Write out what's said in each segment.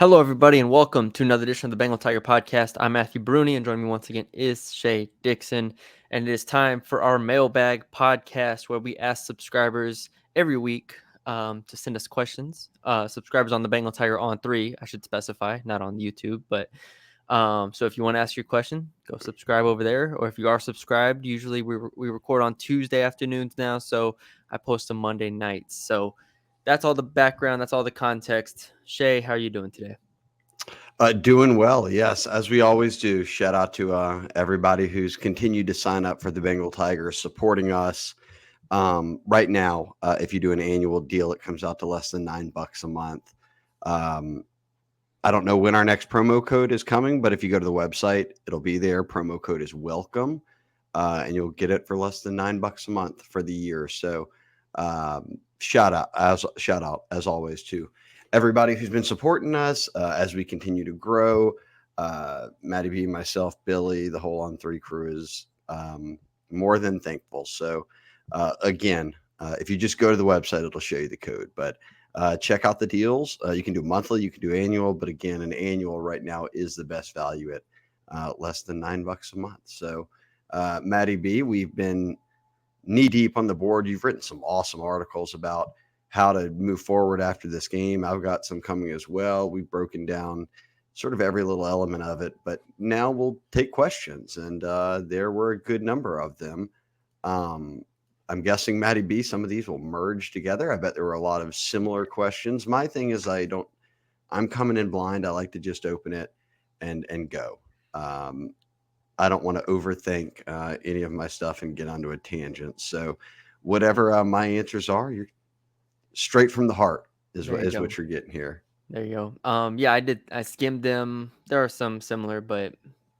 Hello, everybody, and welcome to another edition of the Bengal Tiger Podcast. I'm Matthew Bruni, and joining me once again is Shay Dixon. And it is time for our Mailbag podcast, where we ask subscribers every week to send us questions. Subscribers on the Bengal Tiger On3, I should specify, not on YouTube. But so if you want to ask your question, go subscribe over there. Or if you are subscribed, usually we record on Tuesday afternoons now, so I post them Monday nights. So that's all the background. That's all the context. Shay, how are you doing today? Doing well, yes, as we always do. Shout out to everybody who's continued to sign up for the Bengal Tigers, supporting us. Right now, if you do an annual deal, it comes out to less than $9 a month. I don't know when our next promo code is coming, but if you go to the website, it'll be there. Promo code is welcome, and you'll get it for less than $9 a month for the year. So, shout out as always to everybody who's been supporting us as we continue to grow. Maddie B, myself, Billy, the whole On3 crew is more than thankful. So, again, if you just go to the website, it'll show you the code. But check out the deals. You can do monthly, you can do annual, but again, an annual right now is the best value at less than $9 a month. So, Maddie B, we've been knee deep on the board. You've written some awesome articles about how to move forward after this game. I've got some coming as well. We've broken down sort of every little element of it, but now we'll take questions, and there were a good number of them. I'm guessing, Maddie B, some of these will merge together. I bet there were a lot of similar questions. My thing is I'm coming in blind. I like to just open it and go. I don't want to overthink any of my stuff and get onto a tangent. So whatever my answers are, you're straight from the heart is what you're getting here. There you go. Yeah, I skimmed them. There are some similar, but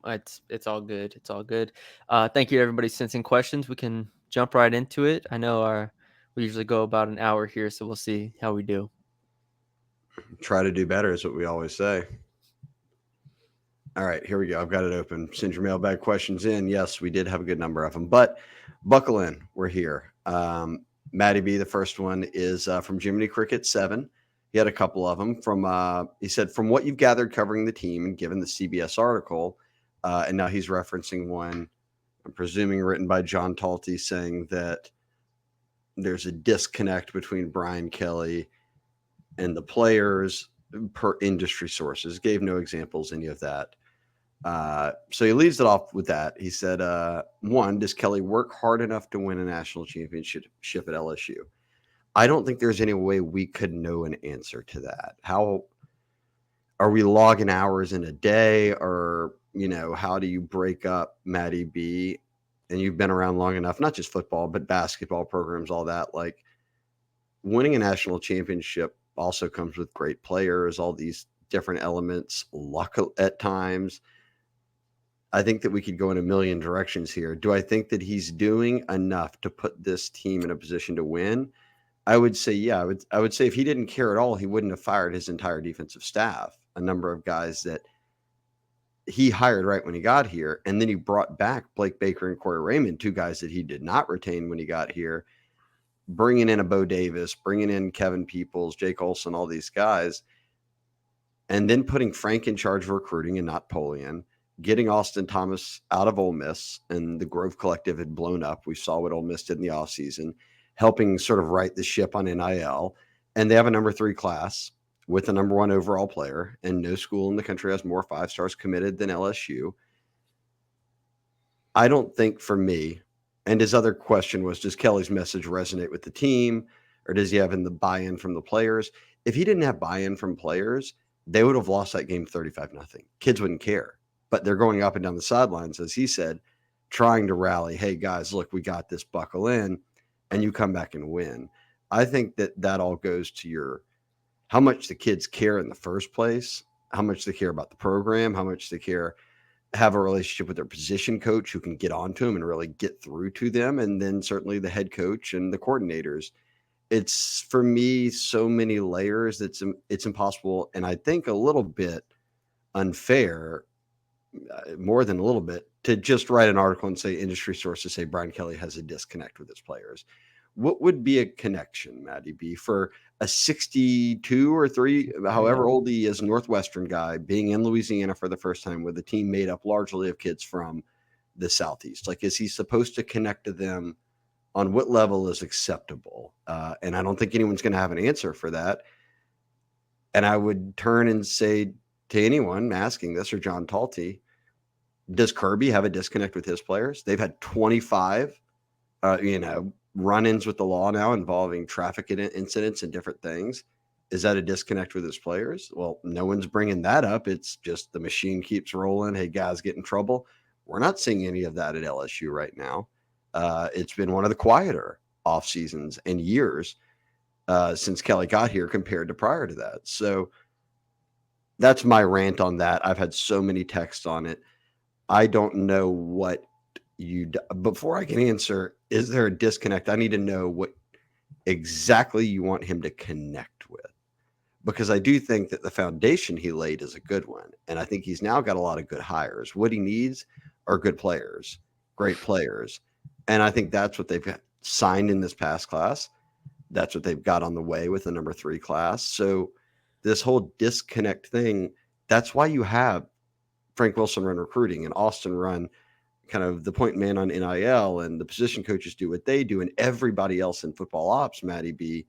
it's all good. It's all good. Thank you to everybody sending questions. We can jump right into it. I know we usually go about an hour here, so we'll see how we do. Try to do better is what we always say. All right, here we go. I've got it open. Send your mailbag questions in. Yes, we did have a good number of them, but buckle in. We're here. Maddie B, the first one is from Jiminy Cricket 7. He had a couple of them. He said, from what you've gathered covering the team and given the CBS article, and now he's referencing one, I'm presuming written by John Talty, saying that there's a disconnect between Brian Kelly and the players per industry sources. Gave no examples, any of that. So he leaves it off with that. He said, one, does Kelly work hard enough to win a national championship at LSU? I don't think there's any way we could know an answer to that. How are we logging hours in a day? Or, how do you break up, Maddie B? And you've been around long enough, not just football, but basketball programs, all that. Like, winning a national championship also comes with great players, all these different elements, luck at times. I think that we could go in a million directions here. Do I think that he's doing enough to put this team in a position to win? I would say, yeah. I would say if he didn't care at all, he wouldn't have fired his entire defensive staff. A number of guys that he hired right when he got here, and then he brought back Blake Baker and Corey Raymond, two guys that he did not retain when he got here, bringing in a Bo Davis, bringing in Kevin Peoples, Jake Olson, all these guys, and then putting Frank in charge of recruiting and not Polian, getting Austin Thomas out of Ole Miss, and the Grove Collective had blown up. We saw what Ole Miss did in the offseason, helping sort of right the ship on NIL. And they have a number 3 class with a number 1 overall player, and no school in the country has more 5 stars committed than LSU. I don't think, for me, and his other question was, does Kelly's message resonate with the team, or does he have the buy-in from the players? If he didn't have buy-in from players, they would have lost that game 35-0. Kids wouldn't care. But they're going up and down the sidelines, as he said, trying to rally. Hey, guys, look, we got this, buckle in, and you come back and win. I think that all goes to how much the kids care in the first place, how much they care about the program, how much they care, have a relationship with their position coach who can get onto them and really get through to them, and then certainly the head coach and the coordinators. It's, for me, so many layers that it's impossible, and I think a little bit unfair, more than a little bit, to just write an article and say industry sources say Brian Kelly has a disconnect with his players. what would be a connection, Matty B, for a 62 or 3, however old he is, Northwestern guy being in Louisiana for the first time with a team made up largely of kids from the Southeast? Like, is he supposed to connect to them on what level is acceptable? And I don't think anyone's going to have an answer for that. And I would turn and say to anyone asking this, or John Talty, does Kirby have a disconnect with his players? They've had 25, run-ins with the law now involving traffic incidents and different things. Is that a disconnect with his players? Well, no one's bringing that up. It's just the machine keeps rolling. Hey, guys, get in trouble. We're not seeing any of that at LSU right now. It's been one of the quieter off seasons and years since Kelly got here compared to prior to that. So that's my rant on that. I've had so many texts on it. I don't know what before I can answer, is there a disconnect? I need to know what exactly you want him to connect with, because I do think that the foundation he laid is a good one. And I think he's now got a lot of good hires. What he needs are good players, great players. And I think that's what they've signed in this past class. That's what they've got on the way with the number 3 class. So this whole disconnect thing, that's why you have Frank Wilson run recruiting and Austin run kind of the point man on NIL, and the position coaches do what they do, and everybody else in football ops, Matty B,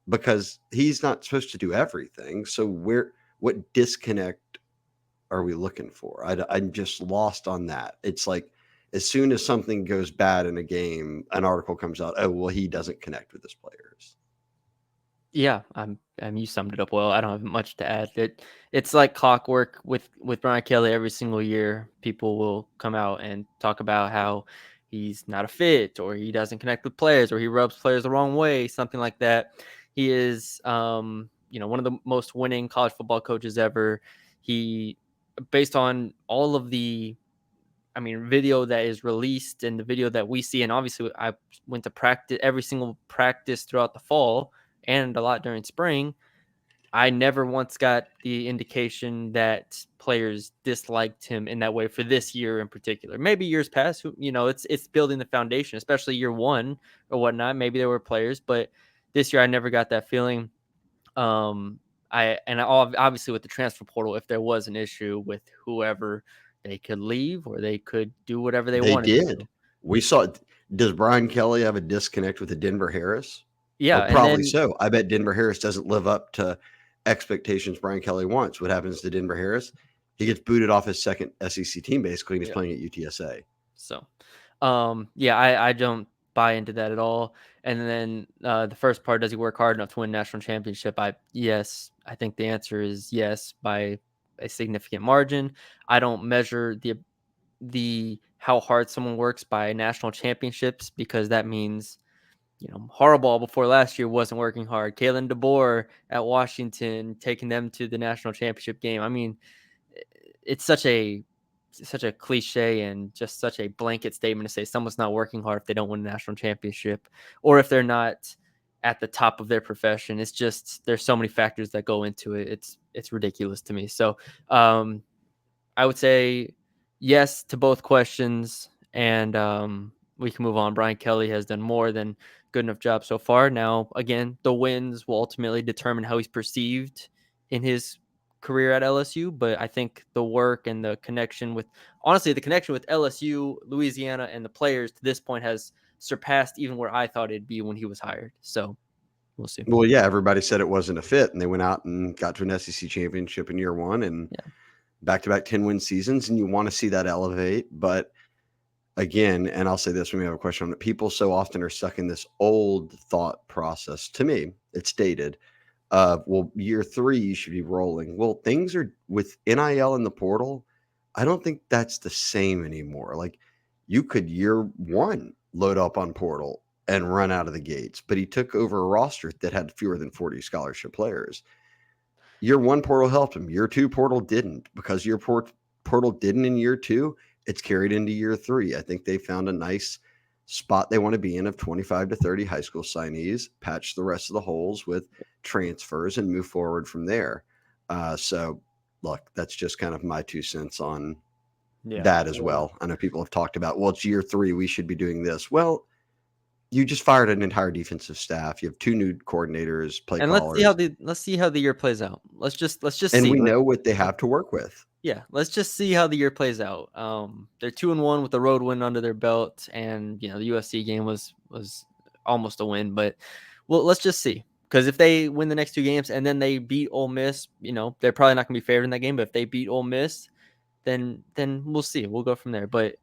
because he's not supposed to do everything. So what disconnect are we looking for? I'm just lost on that. It's like, as soon as something goes bad in a game, an article comes out, oh, well, he doesn't connect with his players. Yeah, you summed it up well. I don't have much to add. It's like clockwork with Brian Kelly. Every single year, people will come out and talk about how he's not a fit, or he doesn't connect with players, or he rubs players the wrong way, something like that. He is, one of the most winning college football coaches ever. He, based on all of the, video that is released and the video that we see, and obviously I went to practice every single practice throughout the fall and a lot during spring. I never once got the indication that players disliked him in that way for this year in particular. Maybe years past, it's building the foundation, especially year one or whatnot. Maybe there were players, but this year I never got that feeling. Obviously with the transfer portal, if there was an issue with whoever, they could leave or they could do whatever they wanted did. to. We saw. Does Brian Kelly have a disconnect with the Denver Harris? Yeah, Oh, probably so. I bet Denver Harris doesn't live up to expectations Brian Kelly wants. What happens to Denver Harris? He gets booted off his second SEC team, basically, and he's playing at UTSA. So, I don't buy into that at all. And then the first part, does he work hard enough to win national championship? Yes, I think the answer is yes by a significant margin. I don't measure the how hard someone works by national championships, because that means, Harbaugh before last year wasn't working hard. Kalen DeBoer at Washington taking them to the national championship game. It's such a cliche and just such a blanket statement to say someone's not working hard if they don't win a national championship, or if they're not at the top of their profession. It's just, there's so many factors that go into it. It's ridiculous to me. So I would say yes to both questions, and we can move on. Brian Kelly has done more than good enough job so far. Now, again, the wins will ultimately determine how he's perceived in his career at LSU, but I think the work and the connection with LSU, Louisiana, and the players to this point has surpassed even where I thought it'd be when he was hired. So we'll see. Well, yeah, everybody said it wasn't a fit, and they went out and got to an SEC championship in year one, and back-to-back 10-win seasons, and you want to see that elevate. But again, and I'll say this when we have a question on it, people so often are stuck in this old thought process. To me, it's dated. Well, year 3, you should be rolling. Well, things are with NIL in the portal. I don't think that's the same anymore. Like, you could year 1 load up on portal and run out of the gates, but he took over a roster that had fewer than 40 scholarship players. Year 1 portal helped him. Year 2 portal didn't, because year portal didn't in year 2. It's carried into year 3. I think they found a nice spot they want to be in of 25 to 30 high school signees, patch the rest of the holes with transfers, and move forward from there. So look, that's just kind of my 2 cents on that as well. I know people have talked about, well, it's year 3, we should be doing this. Well, you just fired an entire defensive staff. You have 2 new coordinators, play And callers, let's see how the year plays out. Let's just and see. we know what they have to work with. Yeah, let's just see how the year plays out. They're 2-1 with the road win under their belt, and the USC game was almost a win. But let's just see, because if they win the next 2 games and then they beat Ole Miss, they're probably not going to be favored in that game. But if they beat Ole Miss, then we'll see. We'll go from there. But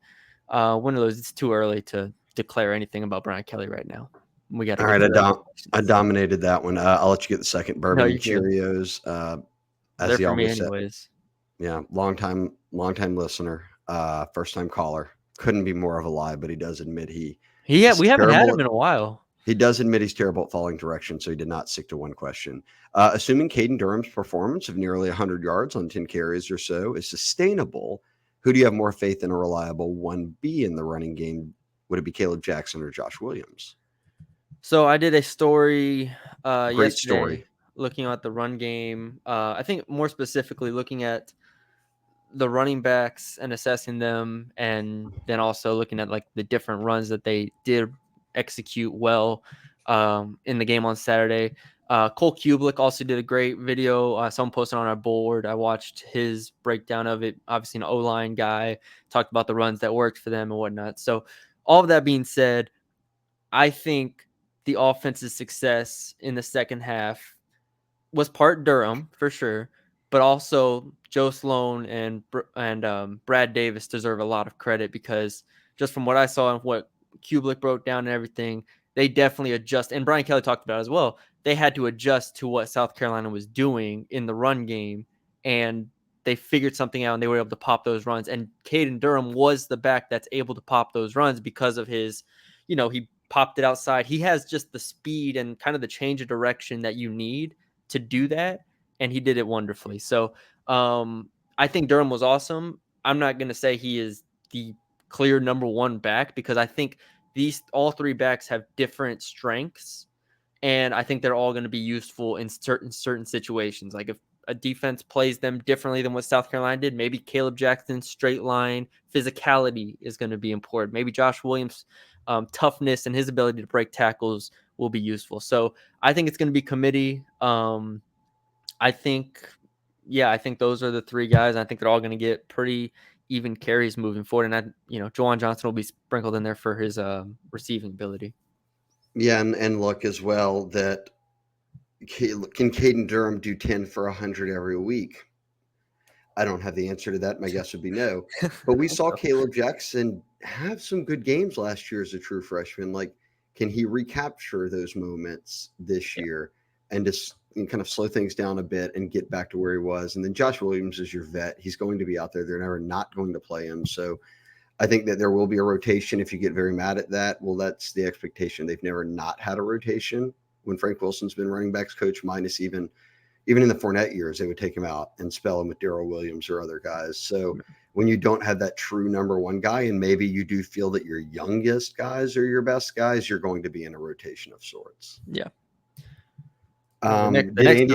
one of those, it's too early to declare anything about Brian Kelly right now. We got to All get right, to I dominated that one. I'll let you get the second. Bourbon and good. Cheerios, as They're he for me always said. anyways. Yeah, long time listener, first time caller. Couldn't be more of a lie, but he does admit we haven't had him in a while. He does admit he's terrible at falling direction, so he did not stick to one question. Assuming Kaden Durham's performance of nearly 100 yards on 10 carries or so is sustainable, who do you have more faith in a reliable 1B in the running game? Would it be Caleb Jackson or Josh Williams? So I did a story Great yesterday story. looking at the run game. I think more specifically looking at the running backs and assessing them, and then also looking at like the different runs that they did execute well in the game on Saturday. Cole Kubelik also did a great video. Someone posted on our board. I watched his breakdown of it. Obviously, an O-line guy, talked about the runs that worked for them and whatnot. So all of that being said, I think the offense's success in the second half was part Durham for sure, but also Joe Sloan and Brad Davis deserve a lot of credit, because just from what I saw and what Kubelik broke down and everything, they definitely adjust. And Brian Kelly talked about it as well. They had to adjust to what South Carolina was doing in the run game, and they figured something out and they were able to pop those runs. And Caden Durham was the back that's able to pop those runs because of his, he popped it outside. He has just the speed and kind of the change of direction that you need to do that, and he did it wonderfully. So I think Durham was awesome. I'm not going to say he is the clear number one back, because I think all 3 backs have different strengths, and I think they're all going to be useful in certain situations. Like if a defense plays them differently than what South Carolina did, maybe Caleb Jackson's straight line physicality is going to be important. Maybe Josh Williams' toughness and his ability to break tackles will be useful. So I think it's going to be committee. I think those are the 3 guys. I think they're all going to get pretty even carries moving forward. And Juwan Johnson will be sprinkled in there for his receiving ability. Yeah, and look as well that can Caden Durham do 10 for 100 every week? I don't have the answer to that. My guess would be no. But we saw Caleb Jackson have some good games last year as a true freshman. Like, can he recapture those moments this year and just kind of slow things down a bit and get back to where he was? And then Josh Williams is your vet. He's going to be out there. They're never not going to play him. So I think that there will be a rotation. If you get very mad at that, well, that's the expectation. They've never not had a rotation when Frank Wilson's been running backs coach, minus even in the Fournette years, they would take him out and spell him with Darrell Williams or other guys. So when you don't have that true number one guy, and maybe you do feel that your youngest guys are your best guys, you're going to be in a rotation of sorts. Yeah. Did Andy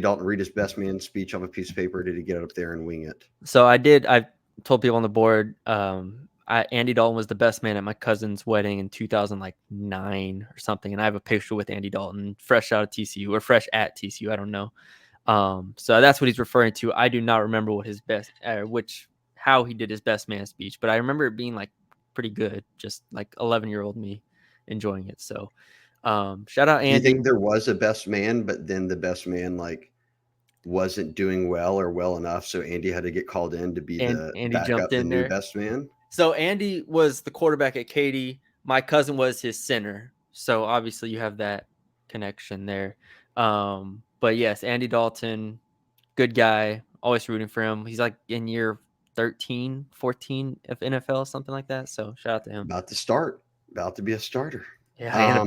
Dalton read his best man speech off a piece of paper? Or did he get up there and wing it? So I did. I told people on the board, Andy Dalton was the best man at my cousin's wedding in 2009 or something. And I have a picture with Andy Dalton fresh out of TCU, or fresh at TCU. I don't know. So that's what he's referring to. I do not remember what his how he did his best man speech, but I remember it being like pretty good, just like 11-year-old me enjoying it. So shout out Andy. Do you think there was a best man, but then the best man wasn't doing well or well enough, so Andy had to get called in to be the backup, the new best man? So Andy was the quarterback at Katy. My cousin was his center. So obviously you have that connection there. But yes, Andy Dalton, good guy. Always rooting for him. He's like in year 13, 14 of NFL, something like that. So shout out to him. About to be a starter. Yeah.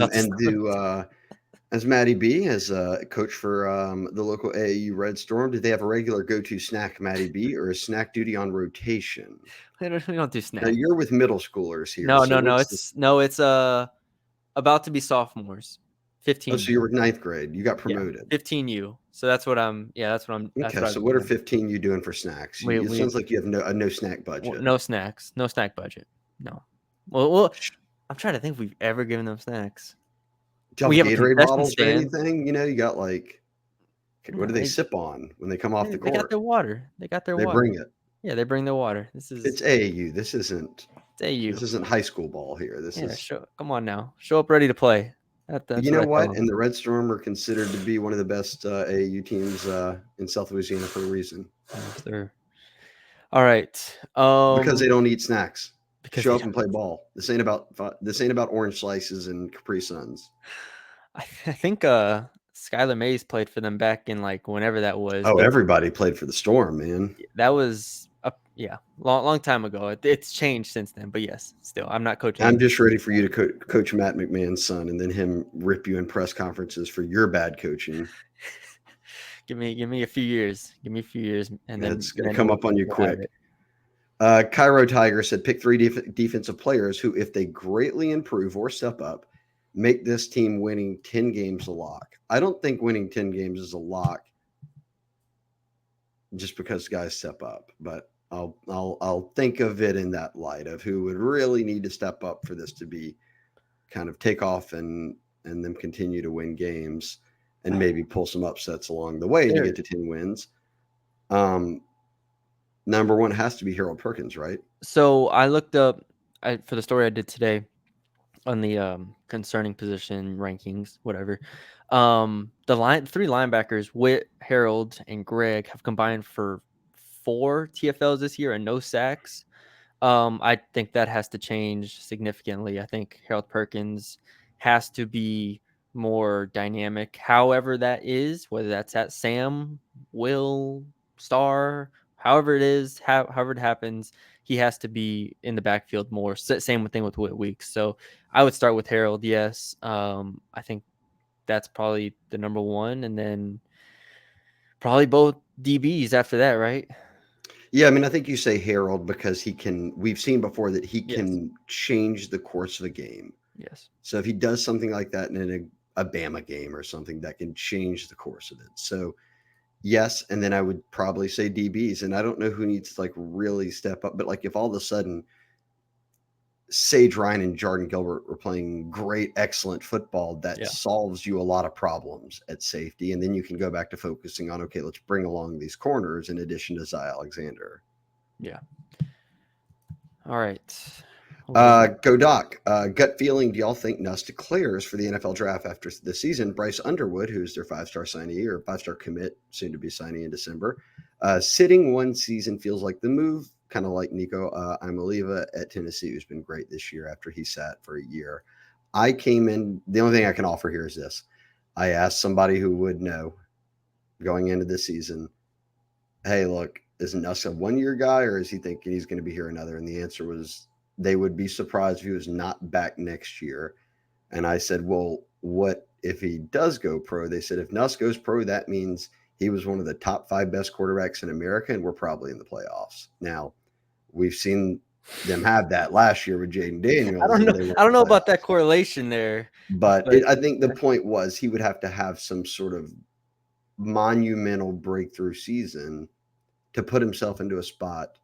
As Maddie B, as a coach for the local AAU Red Storm, do they have a regular go-to snack, Maddie B, or is snack duty on rotation? We don't do snacks. Now you're with middle schoolers here. No. It's about to be sophomores. 15. Oh, so you were 9th grade. You got promoted. 15U. So that's what I'm. Yeah, that's what I'm. Okay. So what are 15U doing for snacks? It sounds like you have no snack budget. No snacks. No snack budget. No. Well, I'm trying to think if we've ever given them snacks. Do you We have have a Gatorade concession bottles or stand. anything? You got what No, do they sip on when they come off the they got court? their water. They got their They water. bring it. Yeah, they bring their water. It's AAU. This isn't It's AU. high school ball here. This Yeah, is come on now. Show up ready to play. That's You what know I tell what? them. And the Red Storm are considered to be one of the best AAU teams in South Louisiana for a reason. Yes, sir. All right. Because they don't eat snacks. Because Show they up and play ball. This ain't about orange slices and Capri Suns. I think Skylar Mays played for them back in like whenever that was, Oh, but everybody played for the Storm, man. that was long time ago. It's changed since then, but yes, still I'm not coaching. I'm just ready for you to coach Matt McMahon's son, and then him rip you in press conferences for your bad coaching. Give me a few years. Give me a few years, and It's going then to come up on you quick. Cairo Tiger said, pick three defensive players who, if they greatly improve or step up, make this team winning 10 games a lock. I don't think winning 10 games is a lock just because guys step up, but I'll think of it in that light of who would really need to step up for this to be kind of take off and them continue to win games and maybe pull some upsets along the way to get to 10 wins. Number one has to be Harold Perkins, right? So I looked up for the story I did today on the concerning position rankings, whatever. The three linebackers, Witt, Harold, and Greg, have combined for 4 TFLs this year and no sacks. I think that has to change significantly. I think Harold Perkins has to be more dynamic, however that is, whether that's at Sam, Will, Star, however it is, however it happens, he has to be in the backfield more. Same thing with Whit Weeks. So I would start with Harold, yes. I think that's probably the number one, and then probably both DBs after that, right? Yeah, I mean, I think you say Harold because we've seen before that he Yes. can change the course of a game. Yes. So if he does something like that in a Bama game or something, that can change the course of it. So yes, and then I would probably say DBs, and I don't know who needs to like really step up, but like if all of a sudden Sage Ryan and Jordan Gilbert were playing great, excellent football, that solves you a lot of problems at safety, and then you can go back to focusing on, okay, let's bring along these corners in addition to Zy Alexander. Yeah. All right. Go Doc. Gut feeling, do y'all think Nuss declares for the NFL draft after the season? Bryce Underwood, who's their 5-star signee or 5-star commit, soon to be signing in December. Sitting one season feels like the move, kind of like Nico Imaliva at Tennessee, who's been great this year after he sat for a year. I came in, the only thing I can offer here is this. I asked somebody who would know going into the season, hey, look, is Nuss a one-year guy or is he thinking he's going to be here another? And the answer was, they would be surprised if he was not back next year. And I said, well, what if he does go pro? They said, if Nuss goes pro, that means he was one of the top 5 best quarterbacks in America, and we're probably in the playoffs. Now, we've seen them have that last year with Jaden Daniels. I don't know about that correlation there. But I think the point was he would have to have some sort of monumental breakthrough season to put himself into a spot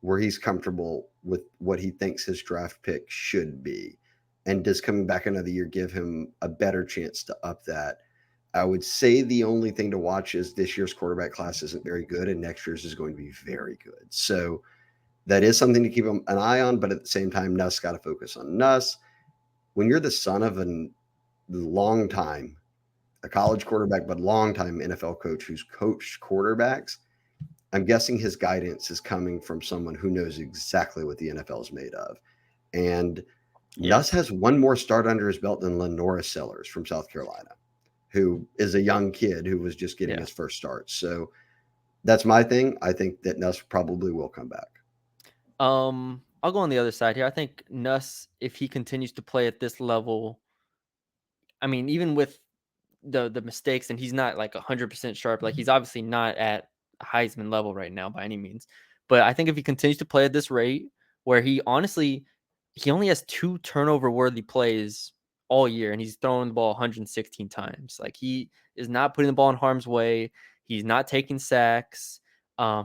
where he's comfortable with what he thinks his draft pick should be. And does coming back another year give him a better chance to up that? I would say the only thing to watch is this year's quarterback class isn't very good, and next year's is going to be very good. So that is something to keep an eye on, but at the same time, Nuss got to focus on Nuss. When you're the son of a college quarterback, but long-time NFL coach who's coached quarterbacks, I'm guessing his guidance is coming from someone who knows exactly what the NFL is made of. And Nuss has one more start under his belt than Lenora Sellers from South Carolina, who is a young kid who was just getting his first start. So that's my thing. I think that Nuss probably will come back. I'll go on the other side here. I think Nuss, if he continues to play at this level, I mean, even with the mistakes, and he's not like 100% sharp, like he's obviously not at Heisman level right now by any means. But I think if he continues to play at this rate, where he only has 2 turnover worthy plays all year, and he's throwing the ball 116 times. Like he is not putting the ball in harm's way. He's not taking sacks.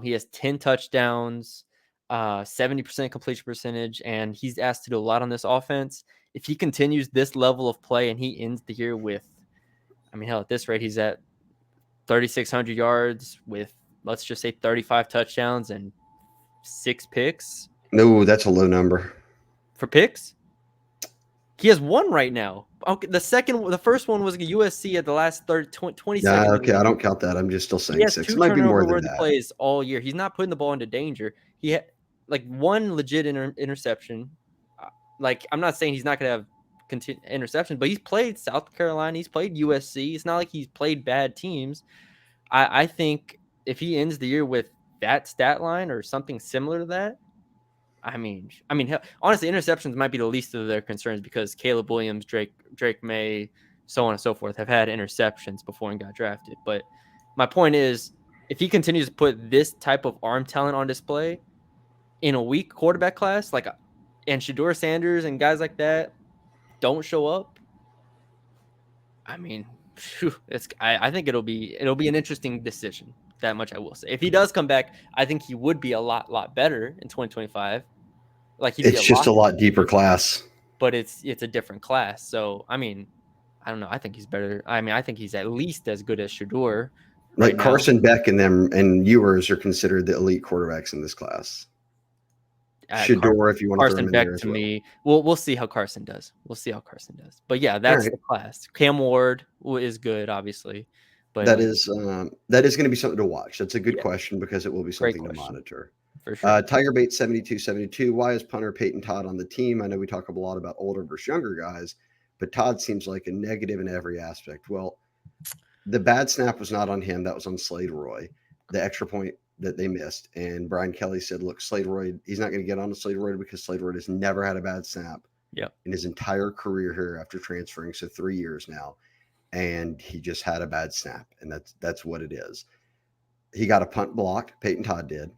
He has 10 touchdowns, 70% completion percentage, and he's asked to do a lot on this offense. if he continues this level of play and he ends the year with, I mean, hell, at this rate, he's at 3,600 yards with, let's just say, 35 touchdowns and 6 picks. No, that's a low number. For picks? He has 1 right now. Okay, the first one was USC at the last 22nd. Yeah, okay, I don't count that. I'm just still He saying has 6. 2 It might be more than turnover-worthy that. plays all year. He's not putting the ball into danger. He had like 1 legit interception. Like, I'm not saying he's not going to have interception, but he's played South Carolina. He's played USC. It's not like he's played bad teams. I think if he ends the year with that stat line or something similar to that, I mean, honestly, interceptions might be the least of their concerns because Caleb Williams, Drake May, so on and so forth have had interceptions before and got drafted. But my point is, if he continues to put this type of arm talent on display in a weak quarterback class, like, and Shedeur Sanders and guys like that don't show up, I mean, I think it'll be an interesting decision. That much I will say. If he does come back, I think he would be a lot better in 2025. Like, he'd be It's a just a lot, lot deeper class. but it's a different class. So I mean, I don't know. I think he's better. I mean, I think he's at least as good as Shedeur. Like Right now. Carson Beck and them and Ewers are considered the elite quarterbacks in this class. Shedeur, if you want to throw him Carson in Beck there as to well. me, we'll see how Carson does. But yeah, that's right. the class. Cam Ward is good, obviously, but That is going to be something to watch. That's a good Yeah. question because it will be Great something to question. monitor. for sure. Tigerbait 7272. Why is punter Payton Todd on the team? I know we talk a lot about older versus younger guys, but Todd seems like a negative in every aspect. Well, the bad snap was not on him. That was on Slade Roy. The extra point that they missed. And Brian Kelly said, look, Slade Roy, he's not going to get on to Slade Roy because Slade Roy has never had a bad snap Yep. in his entire career here after transferring. So 3 years now. And he just had a bad snap. And that's what it is. He got a punt blocked. Payton Todd did.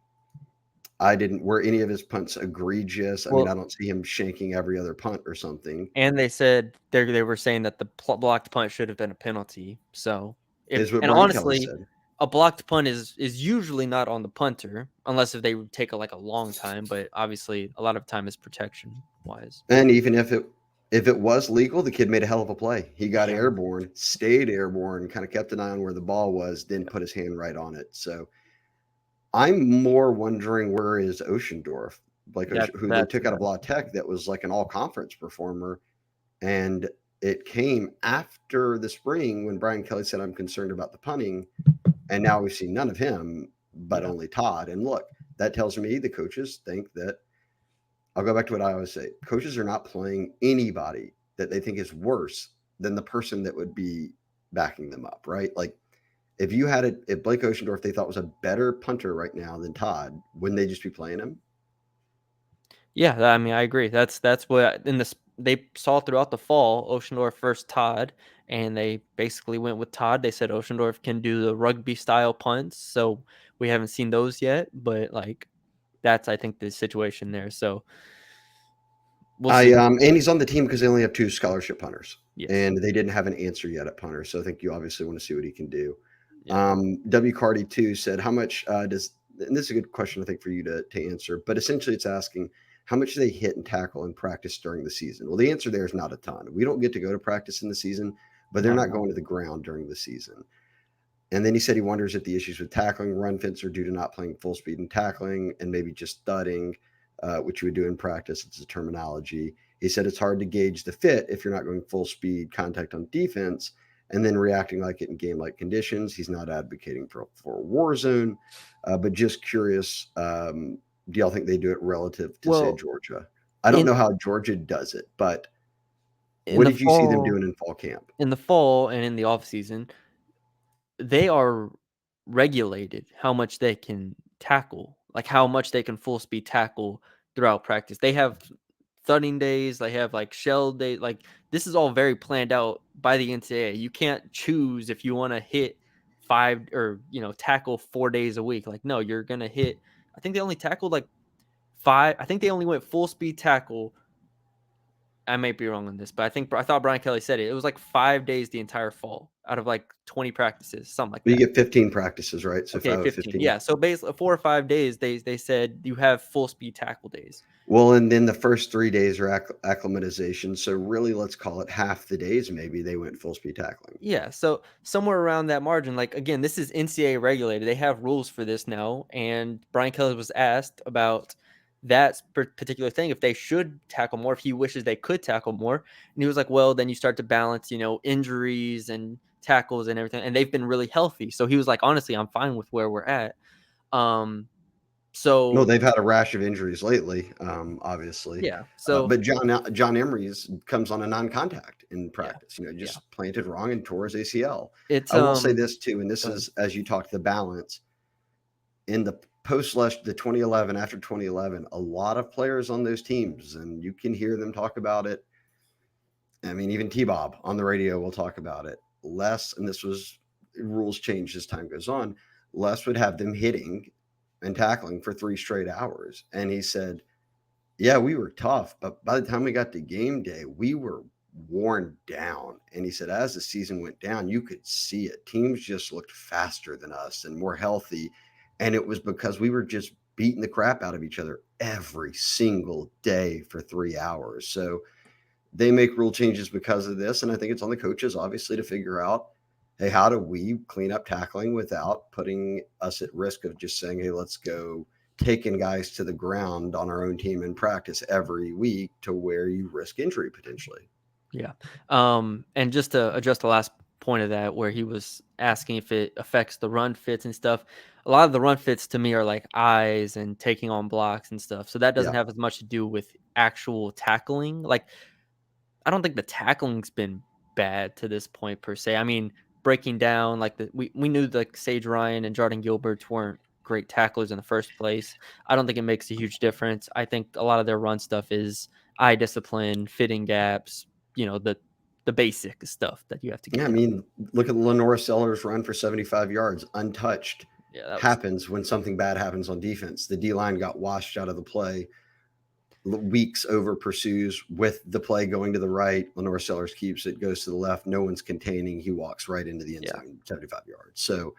I didn't. Were any of his punts egregious? I mean, I don't see him shanking every other punt or something. And they said they were saying that the blocked punt should have been a penalty. So Is what Brian Kelly said. a blocked punt is usually not on the punter unless if they take a long time. But obviously, a lot of time is protection wise. And even if it was legal, the kid made a hell of a play. He got airborne, stayed airborne, kind of kept an eye on where the ball was, then put his hand right on it. So I'm more wondering where is Oceandorf, who they took out of La Tech, that was like an all-conference performer, and it came after the spring when Brian Kelly said, I'm concerned about the punting, and now we've seen none of him, but only Todd. And look, that tells me the coaches think that, I'll go back to what I always say, coaches are not playing anybody that they think is worse than the person that would be backing them up, right? Like, if you had it, if Blake Oceandorf they thought was a better punter right now than Todd, wouldn't they just be playing him? Yeah, I mean, I agree. That's what they saw throughout the fall. Oceandorf versus Todd, and they basically went with Todd. They said Oceandorf can do the rugby style punts, so we haven't seen those yet. But that's I think the situation there. So we'll see. And he's on the team because they only have 2 scholarship punters, Yes. and they didn't have an answer yet at punter. So I think you obviously want to see what he can do. Yeah. W Cardi 2 said, how much does, and this is a good question I think for you to answer, but essentially it's asking how much do they hit and tackle in practice during the season? Well, the answer there is not a ton. We don't get to go to practice in the season, but they're not going to the ground during the season. And then he said he wonders if the issues with tackling run fits are due to not playing full speed and tackling and maybe just thudding, which you would do in practice. It's a terminology. He said it's hard to gauge the fit if you're not going full speed contact on defense and then reacting like it in game-like conditions. He's not advocating for a war zone, but just curious, do y'all think they do it relative to, say, Georgia? I don't know how Georgia does it, but what did you see them doing in fall camp? In the fall and in the offseason, they are regulated how much they can tackle, like how much they can full speed tackle throughout practice. They have thudding days, they have shell days. Like, this is all very planned out by the NCAA. You can't choose if you want to hit 5 or tackle 4 days a week. Like, no, you're gonna hit. I think they only tackled 5. I think they only went full speed tackle I might be wrong on this, but I thought Brian Kelly said it. It was like 5 days the entire fall out of like 20 practices, something like But you that. get 15 practices, right? So Okay, 5 of 15. 15. Yeah, so basically 4 or 5 days they said you have full speed tackle days. Well, and then the first 3 days are acclimatization. So really, let's call it half the days. Maybe they went full speed tackling. Yeah, so somewhere around that margin, like again, this is NCAA regulated. They have rules for this now, and Brian Kelly was asked about that particular thing if they should tackle more, if he wishes they could tackle more, and he was like, "Well, then you start to balance, injuries and tackles and everything, and they've been really healthy." So he was like, "Honestly, I'm fine with where we're at." Um, No, so they've had a rash of injuries lately, obviously. yeah, so But John Emery's comes on a non-contact in yeah, practice. yeah, Just planted wrong and tore his ACL. it's I will say this too, and this go ahead. is as you talk the balance in the the 2011 after 2011. A lot of players on those teams, and you can hear them talk about it. I mean, even T-Bob on the radio will talk about it. Les, and this was rules change as time goes on. Les would have them hitting and tackling for 3 straight hours, and he said, yeah, we were tough, but by the time we got to game day, we were worn down. And he said, as the season went down, you could see it. Teams just looked faster than us and more healthy. And it was because we were just beating the crap out of each other every single day for 3 hours. So they make rule changes because of this. And I think it's on the coaches, obviously, to figure out, hey, how do we clean up tackling without putting us at risk of just saying, hey, let's go taking guys to the ground on our own team in practice every week to where you risk injury potentially. Yeah. And just to address the last point of that, where he was asking if it affects the run fits and stuff, a lot of the run fits to me are like eyes and taking on blocks and stuff. So that doesn't Yeah. have as much to do with actual tackling. Like, I don't think the tackling's been bad to this point per se. I mean, breaking down like we knew like Sage Ryan and Jordan Gilberts weren't great tacklers in the first place. I don't think it makes a huge difference. I think a lot of their run stuff is eye discipline, fitting gaps, the basic stuff that you have to get Yeah. I down. mean, look at Lenora Sellers' run for 75 yards untouched. Yeah, that was Happens when something bad happens on defense. The D line got washed out of the play. Weeks over pursues with the play going to the right. Lenore Sellers keeps it, goes to the left. No one's containing. He walks right into the end yeah. zone, 75 yards. So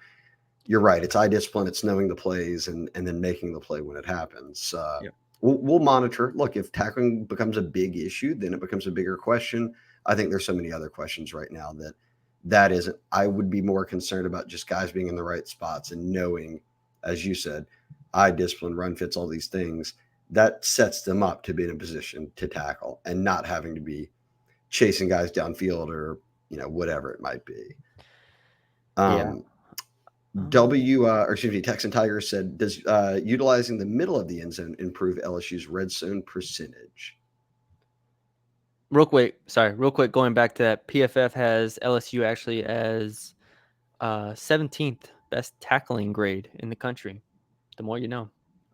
you're right. It's eye discipline. It's knowing the plays and then making the play when it happens. Yep. We'll monitor. Look, if tackling becomes a big issue, then it becomes a bigger question. I think there's so many other questions right now that isn't. I would be more concerned about just guys being in the right spots and knowing, as you said, eye discipline, run fits, all these things. That sets them up to be in a position to tackle and not having to be chasing guys downfield or whatever it might be. Yeah. Texan Tigers said, does utilizing the middle of the end zone improve LSU's red zone percentage? Real quick, going back to that, PFF has LSU actually as 17th best tackling grade in the country. The more you know.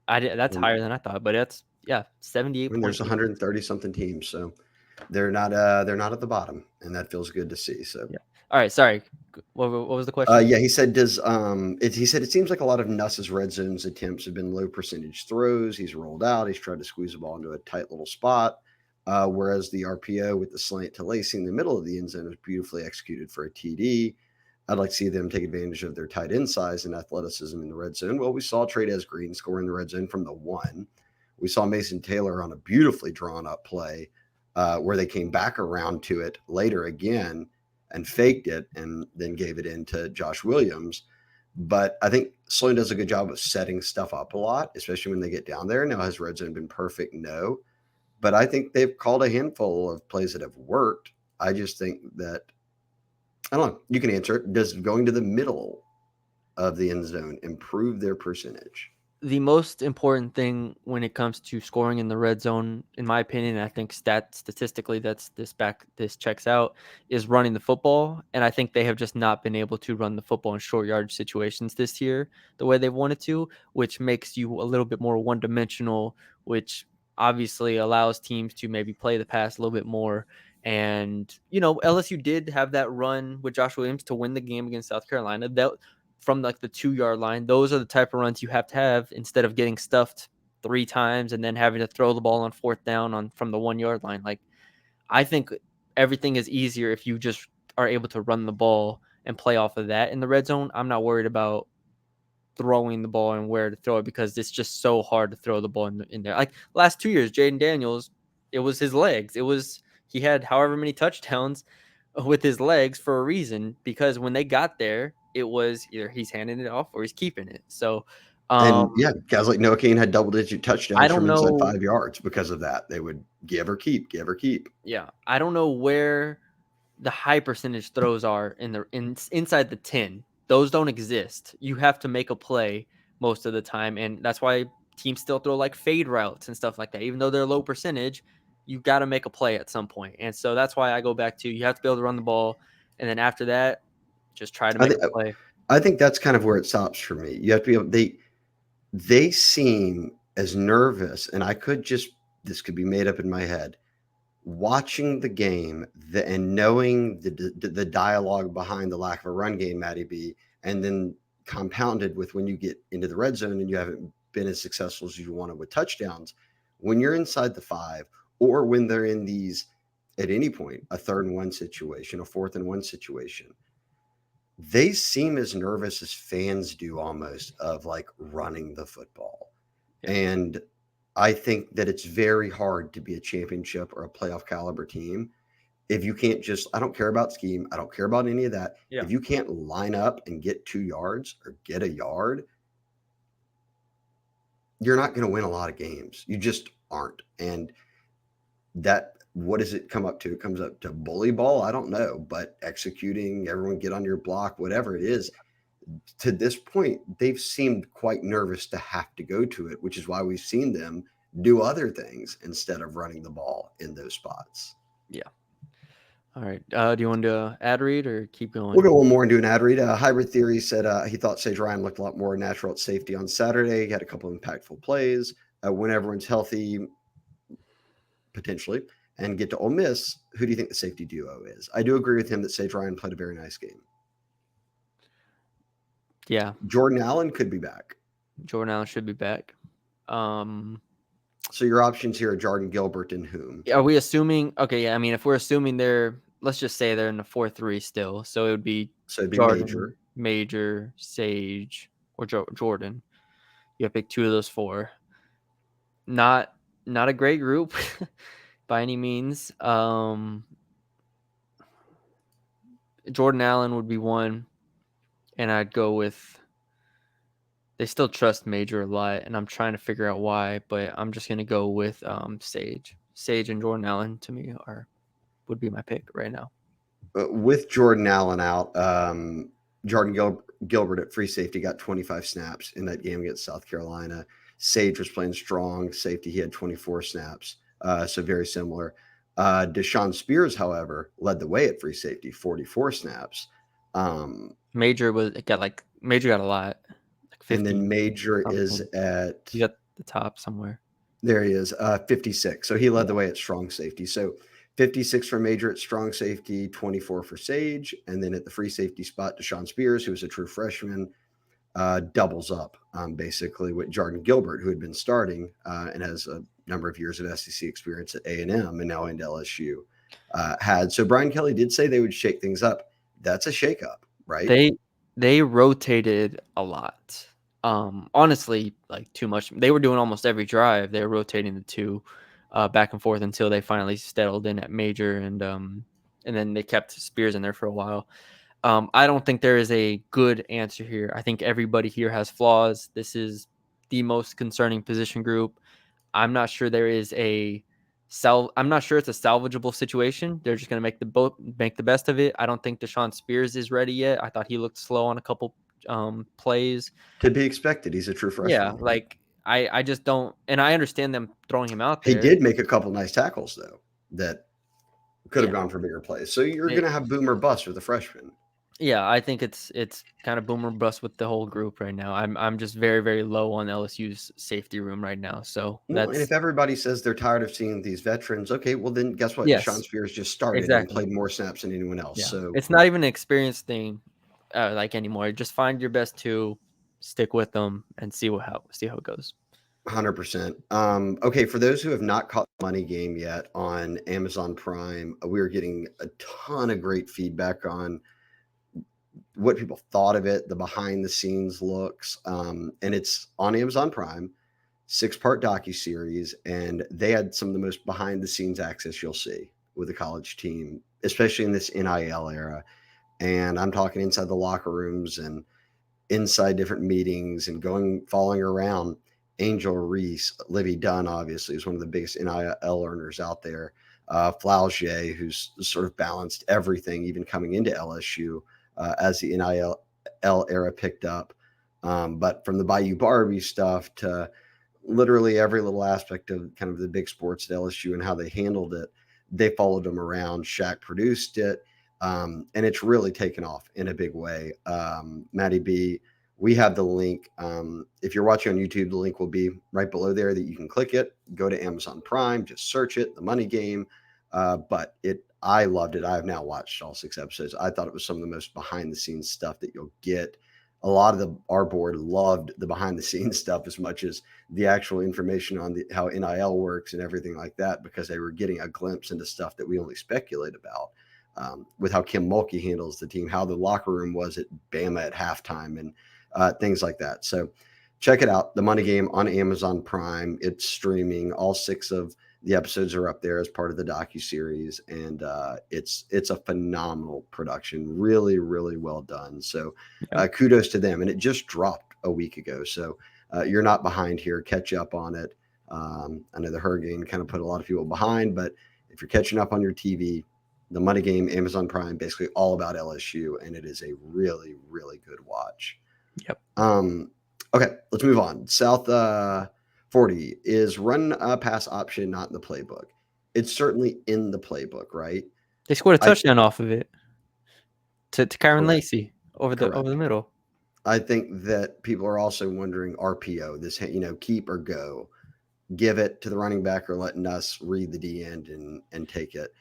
That's And higher than I thought, but that's 78 there's point. 130 something teams, so they're not at the bottom, and that feels good to see. So Yeah. All right, sorry. What was the question? yeah, he said, he said it seems like a lot of Nuss's red zones attempts have been low percentage throws. He's rolled out. He's tried to squeeze the ball into a tight little spot. Whereas the RPO with the slant to Lacey in the middle of the end zone is beautifully executed for a TD. I'd like to see them take advantage of their tight end size and athleticism in the red zone. Well, we saw Trey'Dez Green score in the red zone from the 1. We saw Mason Taylor on a beautifully drawn up play where they came back around to it later again and faked it and then gave it in to Josh Williams. But I think Sloan does a good job of setting stuff up a lot, especially when they get down there. Now, has red zone been perfect? No. But I think they've called a handful of plays that have worked. I just think that, I don't know, you can answer it. Does going to the middle of the end zone improve their percentage? The most important thing when it comes to scoring in the red zone, in my opinion, I think statistically this checks out, is running the football. And I think they have just not been able to run the football in short yardage situations this year the way they've wanted to, which makes you a little bit more one dimensional, which obviously allows teams to maybe play the pass a little bit more. And, LSU did have that run with Josh Williams to win the game against South Carolina. That from like the 2-yard line, those are the type of runs you have to have instead of getting stuffed 3 times and then having to throw the ball on 4th down from the 1-yard line. Like, I think everything is easier if you just are able to run the ball and play off of that in the red zone. I'm not worried about throwing the ball and where to throw it because it's just so hard to throw the ball in there. Like last 2 years, Jaden Daniels, it was his legs. He had however many touchdowns with his legs for a reason, because when they got there, it was either he's handing it off or he's keeping it. So And yeah, guys like Noah Kane had double-digit I touchdowns don't from inside know. 5 yards because of that. They would give or keep, give or keep. Yeah, I don't know where the high percentage throws are inside the 10. Those don't exist. You have to make a play most of the time, and that's why teams still throw like fade routes and stuff like that. Even though they're low percentage, you got to make a play at some point. And so that's why I go back to, you have to be able to run the ball, and then after that, just try to I make think a play. I think that's kind of where it stops for me. You have to be able they seem as nervous, and this could be made up in my head, watching the game and knowing the dialogue behind the lack of a run game, Matty B, and then compounded with when you get into the red zone and you haven't been as successful as you wanted with touchdowns. When you're inside the 5, or when they're in these, at any point, a 3rd and 1 situation, a 4th and 1 situation, they seem as nervous as fans do almost of like running the football. Yeah. And I think that it's very hard to be a championship or a playoff caliber team if you can't just, I don't care about scheme, I don't care about any of that. Yeah. If you can't line up and get 2 yards or get a yard, you're not going to win a lot of games. You just aren't. And that, what does it come up to? It comes up to bully ball. I don't know, but executing, everyone get on your block, whatever it is. To this point, they've seemed quite nervous to have to go to it, which is why we've seen them do other things instead of running the ball in those spots. Yeah. All right. Do you want to ad read or keep going? We'll go one more and do an ad read. Hybrid Theory said he thought Sage Ryan looked a lot more natural at safety on Saturday. He had a couple of impactful plays. When everyone's healthy, potentially, and get to Ole Miss, who do you think the safety duo is? I do agree with him that Sage Ryan played a very nice game. Yeah. Jordan Allen could be back. Jordan Allen should be back. So your options here are Jordan Gilbert and whom? Are we assuming? Okay, yeah. I mean, if we're assuming let's just say they're in the 4-3 still. So it'd be Jordan, Major, Sage, or Jordan. You have to pick 2 of those 4. Not a great group by any means. Jordan Allen would be one, and I'd go with. They still trust Major a lot, and I'm trying to figure out why, but I'm just gonna go with Sage. Sage and Jordan Allen to me would be my pick right now. With Jordan Allen out, Jordan Gilbert at free safety got 25 snaps in that game against South Carolina. Sage was playing strong safety. He had 24 snaps, so very similar. Deshaun Spears, however, led the way at free safety, 44 snaps. Major got a lot. And then Major is at... He's at the top somewhere. There he is, 56. So he led the way at strong safety. So 56 for Major at strong safety, 24 for Sage. And then at the free safety spot, Deshaun Spears, who was a true freshman, doubles up basically with Jordan Gilbert, who had been starting and has a number of years of SEC experience at A&M and now into LSU had. So Brian Kelly did say they would shake things up. That's a shakeup, right? They rotated a lot. Honestly, like too much. They were doing almost every drive. They were rotating the 2 back and forth until they finally settled in at Major, and then they kept Spears in there for a while. I don't think there is a good answer here. I think everybody here has flaws. This is the most concerning position group. I'm not sure there is I'm not sure it's a salvageable situation. They're just going to make the best of it. I don't think Deshaun Spears is ready yet. I thought he looked slow on a couple plays. To be expected. He's a true freshman. Yeah, like I just don't, and I understand them throwing him out there. He did make a couple nice tackles though that could have gone for bigger plays. So you're going to have boom or bust with a freshman. Yeah, I think it's kind of boom or bust with the whole group right now. I'm just very, very low on LSU's safety room right now. So and if everybody says they're tired of seeing these veterans, okay, well then guess what? Yes, Deshaun Spears just started and played more snaps than anyone else. Yeah. So it's not even an experience thing like anymore. Just find your best 2, stick with them, and see how it goes. 100%. Okay, for those who have not caught the Money Game yet on Amazon Prime, we are getting a ton of great feedback on what people thought of it, the behind the scenes looks, and it's on Amazon Prime, 6-part docu series, and they had some of the most behind the scenes access you'll see with the college team, especially in this NIL era. And I'm talking inside the locker rooms and inside different meetings and following around. Angel Reese, Livy Dunn, obviously, is one of the biggest NIL earners out there. Flaugier, who's sort of balanced everything, even coming into LSU as the NIL era picked up. But from the Bayou Barbie stuff to literally every little aspect of kind of the big sports at LSU and how they handled it, they followed him around. Shaq produced it. And it's really taken off in a big way. Maddie B, we have the link. If you're watching on YouTube, the link will be right below there that you can click it, go to Amazon Prime, just search it, The Money Game. I loved it. I have now watched all 6 episodes. I thought it was some of the most behind the scenes stuff that you'll get. A lot of our board loved the behind the scenes stuff as much as the actual information on how NIL works and everything like that, because they were getting a glimpse into stuff that we only speculate about. With how Kim Mulkey handles the team, how the locker room was at Bama at halftime, and things like that. So check it out, The Money Game on Amazon Prime. It's streaming. All 6 of the episodes are up there as part of the docuseries, and it's a phenomenal production. Really, really well done. So kudos to them. And it just dropped a week ago. So you're not behind here. Catch up on it. I know the hurricane kind of put a lot of people behind, but if you're catching up on your TV, The Money Game, Amazon Prime, basically all about LSU, and it is a really, really good watch. Yep. Okay, let's move on. South 40 is run pass option not in the playbook. It's certainly in the playbook, right? They scored a touchdown off of it to Kyron Lacey over the middle. I think that people are also wondering RPO, this, keep or go. Give it to the running back or letting us read the D end and take it.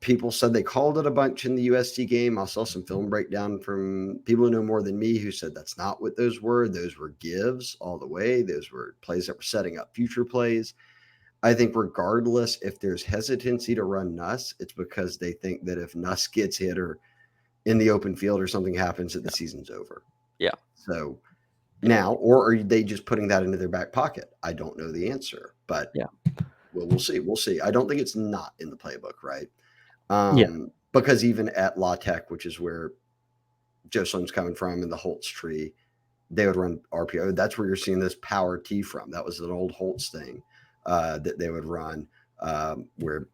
People said they called it a bunch in the USC game. I saw some film breakdown from people who know more than me who said that's not what those were. Those were gives all the way. Those were plays that were setting up future plays. I think regardless if there's hesitancy to run Nuss, it's because they think that if Nuss gets hit or in the open field or something happens, that the season's over. Yeah. So now, or are they just putting that into their back pocket? I don't know the answer, but we'll see. We'll see. I don't think it's not in the playbook, right? Because even at La Tech, which is where Joe Slim's coming from in the Holtz tree, they would run RPO. That's where you're seeing this power T from. That was an old Holtz thing that they would run where,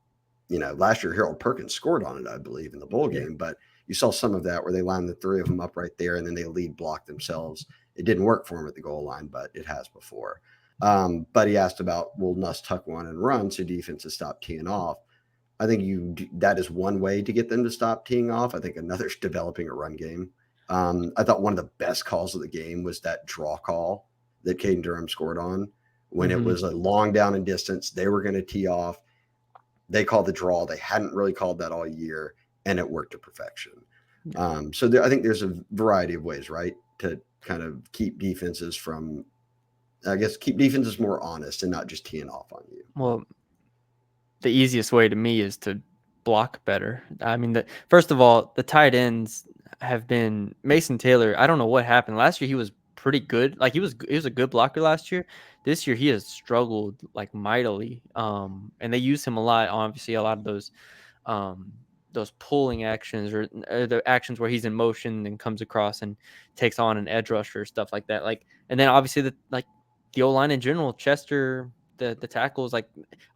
last year Harold Perkins scored on it, I believe, in the bowl game. But you saw some of that where they lined the 3 of them up right there and then they lead block themselves. It didn't work for him at the goal line, but it has before. But he asked about, will Nuss tuck one and run so defenses stop teeing off? I think that is one way to get them to stop teeing off. I think another is developing a run game. I thought one of the best calls of the game was that draw call that Caden Durham scored on when it was a long down and distance. They were going to tee off. They called the draw. They hadn't really called that all year, and it worked to perfection. So I think there's a variety of ways, right, to kind of keep defenses more honest and not just teeing off on you. Well, the easiest way to me is to block better. I mean, first of all, the tight ends have been Mason Taylor. I don't know what happened last year. He was pretty good. Like he was a good blocker last year. This year he has struggled like mightily. And they use him a lot. Obviously, a lot of those pulling actions or the actions where he's in motion and comes across and takes on an edge rusher, stuff like that. Like, and then obviously the O-line in general, Chester, the tackles, like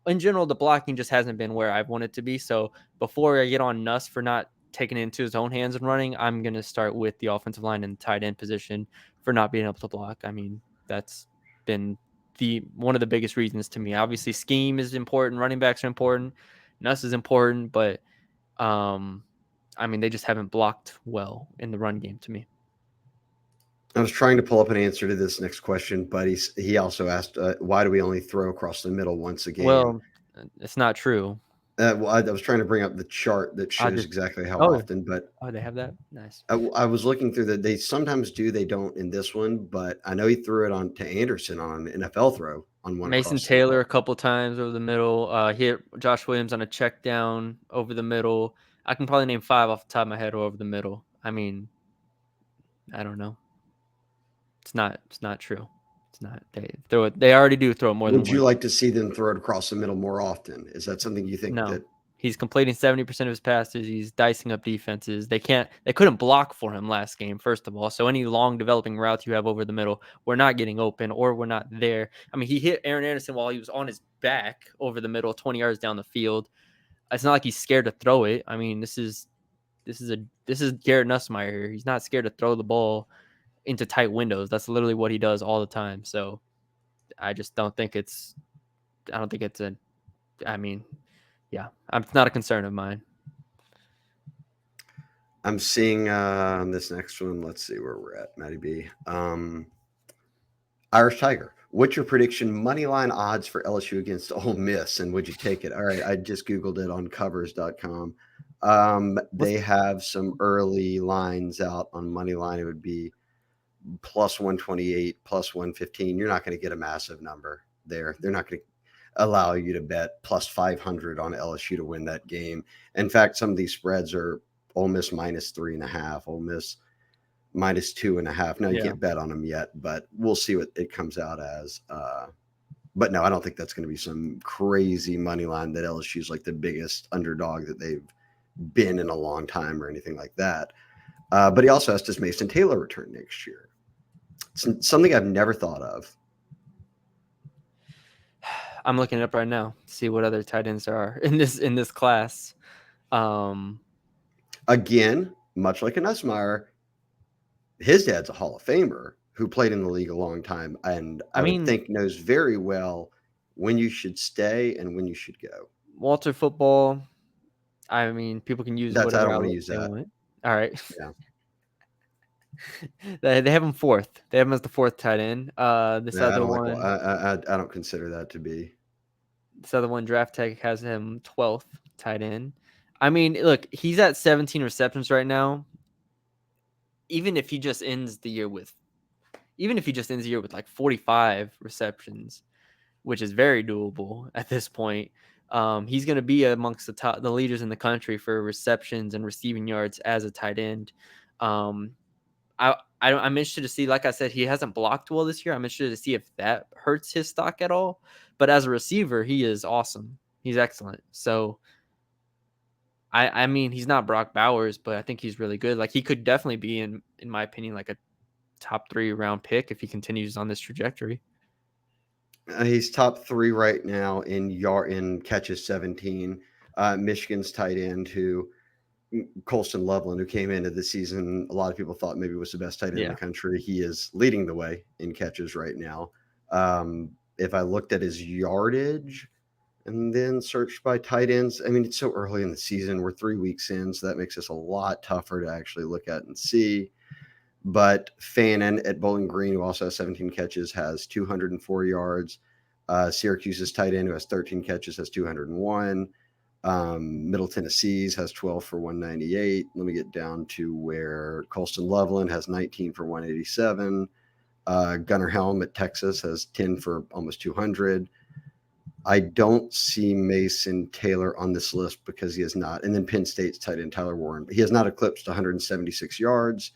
in general, the blocking just hasn't been where I want it to be. So before I get on Nuss for not taking it into his own hands and running, I'm going to start with the offensive line and tight end position for not being able to block. I mean, that's been one of the biggest reasons to me. Obviously, scheme is important. Running backs are important. Nuss is important, but I mean, they just haven't blocked well in the run game to me. I was trying to pull up an answer to this next question, but he also asked, why do we only throw across the middle once a game? Well, it's not true. Well, I was trying to bring up the chart that I shows just exactly how oh often, but oh they have that nice. I was looking through that. They sometimes do, they don't in this one, but I know he threw it on to Anderson on an NFL throw on one Mason across the middle. Taylor a couple times over the middle. Hit Josh Williams on a check down over the middle. I can probably name 5 off the top of my head over the middle. I mean, I don't know. It's not true. It's not. They throw it. They already do throw it more than Would you once. like to see them throw it across the middle more often? Is that something you think No. that He's completing 70% of his passes. He's dicing up defenses. They couldn't block for him last game, first of all. So any long developing routes you have over the middle, we're not getting open or we're not there. I mean, he hit Aaron Anderson while he was on his back over the middle, 20 yards down the field. It's not like he's scared to throw it. I mean, this is Garrett Nussmeier here. He's not scared to throw the ball into tight windows. That's literally what he does all the time. So I just don't think it's I mean, yeah, it's not a concern of mine. I'm seeing this next one? Let's see where we're at, Matty B. Irish Tiger. What's your prediction money line odds for LSU against Ole Miss, and would you take it? All right, I just Googled it on covers.com. They have some early lines out on money line. It would be plus 128, plus 115. You're not going to get a massive number there. They're not going to allow you to bet plus 500 on LSU to win that game. In fact, some of these spreads are Ole Miss minus 3.5, Ole Miss minus 2.5. Now you can't bet on them yet, but we'll see what it comes out as. But no, I don't think that's going to be some crazy money line that LSU is like the biggest underdog that they've been in a long time or anything like that. But he also has does Mason Taylor return next year? It's something I've never thought of. I'm looking it up right now to see what other tight ends there are in this class. Again, much like a Nussmeier, his dad's a Hall of Famer who played in the league a long time, and I would think knows very well when you should stay and when you should go. Walter Football. I mean, people can use I whatever don't want to use they that. want. All right. Yeah. They have him 4th. They have him as the 4th tight end. This Yeah, other one. I don't consider that to be. This other one, Draft Tech, has him 12th tight end. I mean, look, he's at 17 receptions right now. Even if he just ends the year with like 45 receptions, which is very doable at this point, he's going to be amongst the leaders in the country for receptions and receiving yards as a tight end. I'm interested to see, like I said, he hasn't blocked well this year. I'm interested to see if that hurts his stock at all. But as a receiver, he is awesome. He's excellent. So, I mean, he's not Brock Bowers, but I think he's really good. Like, he could definitely be, in my opinion, like a top 3 round pick if he continues on this trajectory. He's top 3 right now in catches, 17. Michigan's tight end who Colston Loveland, who came into the season, a lot of people thought maybe was the best tight end in the country. He is leading the way in catches right now. If I looked at his yardage and then searched by tight ends, I mean, it's so early in the season. We're 3 weeks in, so that makes this a lot tougher to actually look at and see. But Fannin at Bowling Green, who also has 17 catches, has 204 yards. Syracuse's tight end, who has 13 catches, has 201. Middle Tennessee's has 12 for 198. Let me get down to where Colston Loveland has 19 for 187. Gunnar Helm at Texas has 10 for almost 200. I don't see Mason Taylor on this list because he is not. And then Penn State's tight end Tyler Warren. He has not eclipsed 176 yards,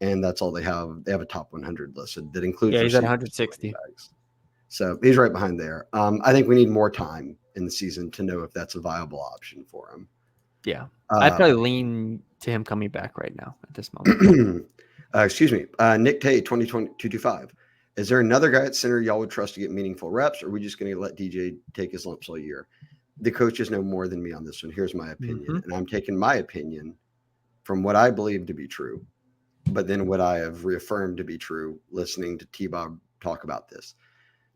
and that's all they have. They have a top 100 listed that includes he's at 160. So he's right behind there. I think we need more time in the season to know if that's a viable option for him. Yeah. I'd probably lean to him coming back right now at this moment. Excuse me. Nick Tay, 225. Is there another guy at center y'all would trust to get meaningful reps, or are we just going to let DJ take his lumps all year? The coaches know more than me on this one. Here's my opinion. And I'm taking my opinion from what I believe to be true, but then what I have reaffirmed to be true listening to T-Bob talk about this.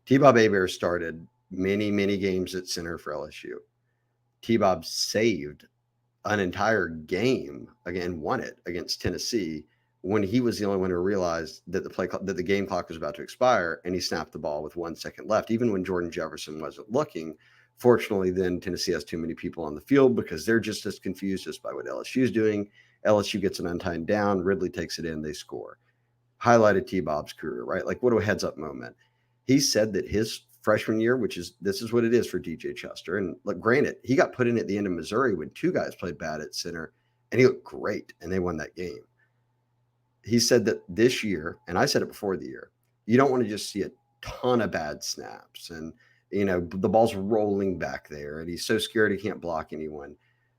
T-Bob Hebert started many, many games at center for LSU. T-Bob saved an entire game, again, won it against Tennessee when he was the only one who realized that the game clock was about to expire, and he snapped the ball with 1 second left, even when Jordan Jefferson wasn't looking, Fortunately, then Tennessee has too many people on the field because they're just as confused just by what LSU is doing. LSU gets an untied down. Ridley takes it in. They score. Highlighted T-Bob's career, right? Like, what a heads up moment. He said that his freshman year, this is what it is for DJ Chester. And look, granted, he got put in at the end of Missouri when two guys played bad at center, and he looked great, and they won that game. He said that this year, and I said it before the year, you don't want to just see a ton of bad snaps and the ball's rolling back there and he's so scared he can't block anyone.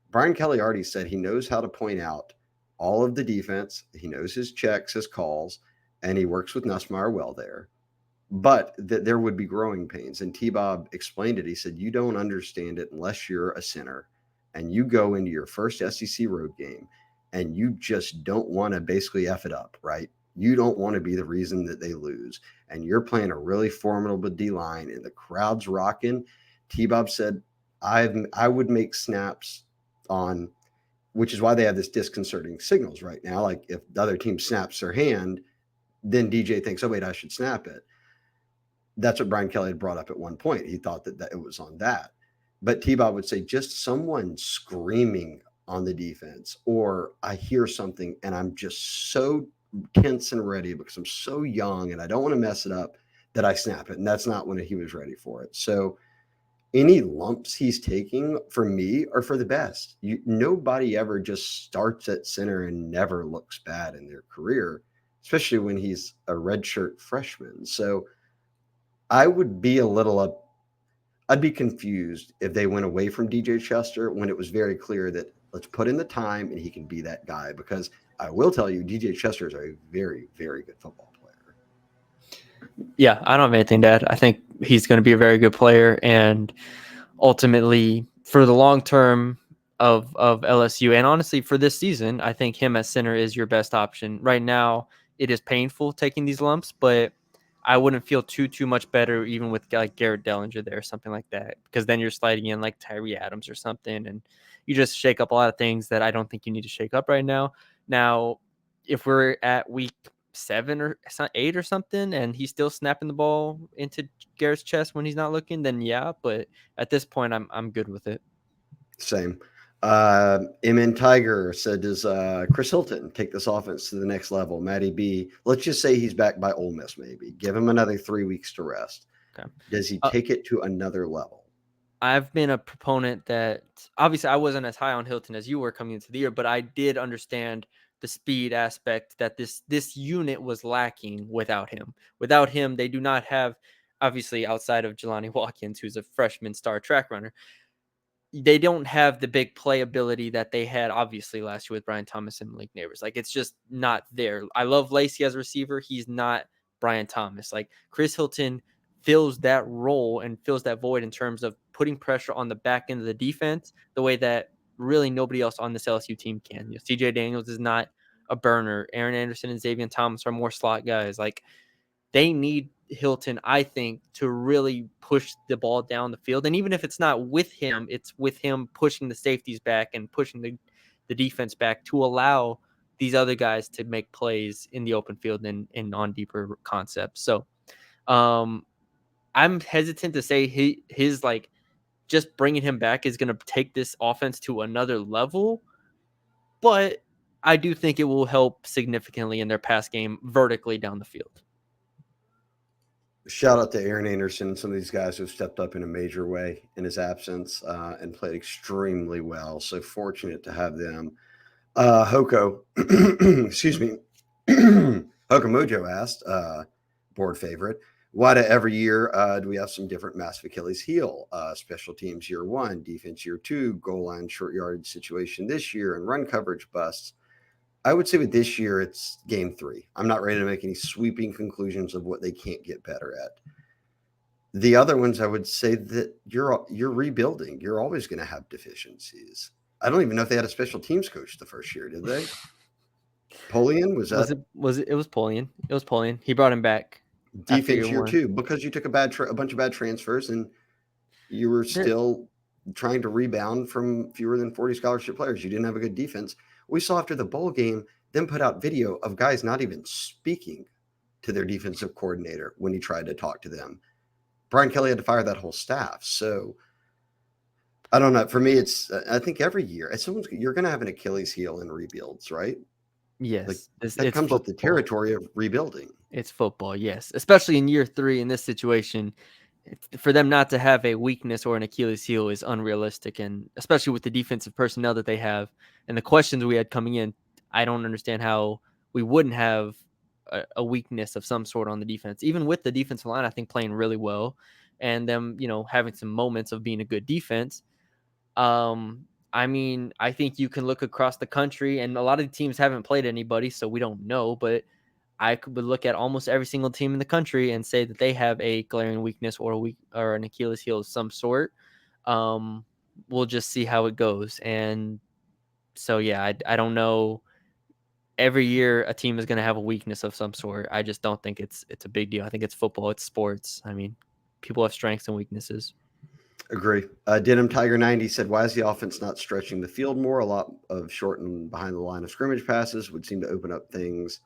Brian Kelly already said he knows how to point out all of the defense. He knows his checks, his calls, and he works with Nussmeier well there. But that there would be growing pains. And T-Bob explained it. He said, you don't understand it unless you're a center and you go into your first SEC road game and you just don't want to basically F it up, right? You don't want to be the reason that they lose. And you're playing a really formidable D-line and the crowd's rocking. T-Bob said, I would make snaps on, which is why they have this disconcerting signals right now. Like if the other team snaps their hand, then DJ thinks, oh, wait, I should snap it. That's what Brian Kelly had brought up at one point. He thought that it was on that. But T-Bob would say just someone screaming on the defense, or I hear something and I'm just so tense and ready because I'm so young and I don't want to mess it up that I snap it. And that's not when he was ready for it. So any lumps he's taking for me are for the best. Nobody ever just starts at center and never looks bad in their career, especially when he's a redshirt freshman. So I would be I'd be confused if they went away from DJ Chester when it was very clear that let's put in the time and he can be that guy, because I will tell you, DJ Chester is a very, very good football player. Yeah, I don't have anything to add. I think he's going to be a very good player, and ultimately for the long term of LSU, and honestly for this season, I think him at center is your best option. Right now, it is painful taking these lumps, but I wouldn't feel too much better even with like Garrett Dellinger there or something like that, because then you're sliding in like Tyree Adams or something, and you just shake up a lot of things that I don't think you need to shake up right now. Now, if we're at week 7 or 8 or something, and he's still snapping the ball into Garrett's chest when he's not looking, then yeah. But at this point, I'm good with it. Same. MN Tiger said, does Chris Hilton take this offense to the next level? Matty B, let's just say he's back by Ole Miss, maybe. Give him another 3 weeks to rest. Okay. Does he take it to another level? I've been a proponent that obviously I wasn't as high on Hilton as you were coming into the year, but I did understand the speed aspect that this unit was lacking without him. Without him, they do not have, obviously outside of Jelani Watkins, who's a freshman star track runner, they don't have the big playability that they had obviously last year with Brian Thomas and Malik Neighbors. Like, it's just not there. I love Lacey as a receiver. He's not Brian Thomas. Like, Chris Hilton fills that role and fills that void in terms of putting pressure on the back end of the defense the way that really nobody else on this LSU team can. CJ Daniels is not a burner. Aaron Anderson and Xavier Thomas are more slot guys. Like, they need Hilton, I think, to really push the ball down the field. And even if it's not with him, it's with him pushing the safeties back and pushing the defense back to allow these other guys to make plays in the open field and on deeper concepts. So I'm hesitant to say his like just bringing him back is going to take this offense to another level, but I do think it will help significantly in their pass game vertically down the field. Shout out to Aaron Anderson and some of these guys who have stepped up in a major way in his absence and played extremely well. So fortunate to have them. Hoko, excuse me, Hoko Mojo asked, board favorite, why do every year do we have some different massive Achilles heel? Special teams year 1, defense year 2, goal line short yardage situation this year, and run coverage busts. I would say with this year, it's game 3. I'm not ready to make any sweeping conclusions of what they can't get better at. The other ones, I would say that you're rebuilding. You're always going to have deficiencies. I don't even know if they had a special teams coach the first year, did they? Polian was that? It was Polian. It was Polian. He brought him back. Defense year 2, because you took a bunch of bad transfers and you were still trying to rebound from fewer than 40 scholarship players. You didn't have a good defense. We saw after the bowl game, them put out video of guys not even speaking to their defensive coordinator when he tried to talk to them. Brian Kelly had to fire that whole staff. So I don't know. For me, I think every year, you're going to have an Achilles heel in rebuilds, right? Like Yes, that it's comes with the football. territory of rebuilding. It's football, yes. Especially in year 3 in this situation, for them not to have a weakness or an Achilles heel is unrealistic, and especially with the defensive personnel that they have and the questions we had coming in, I don't understand how we wouldn't have a weakness of some sort on the defense. Even with the defensive line, I think playing really well and them, having some moments of being a good defense. I mean, I think you can look across the country, and a lot of the teams haven't played anybody, so we don't know, but I could look at almost every single team in the country and say that they have a glaring weakness or an Achilles heel of some sort. Um, we'll just see how it goes. And so, yeah, I don't know. Every year, a team is going to have a weakness of some sort. I just don't think it's a big deal. I think it's football. It's sports. I mean, people have strengths and weaknesses. Agree. Denim Tiger 90 said, "Why is the offense not stretching the field more? A lot of short and behind the line of scrimmage passes would seem to open up things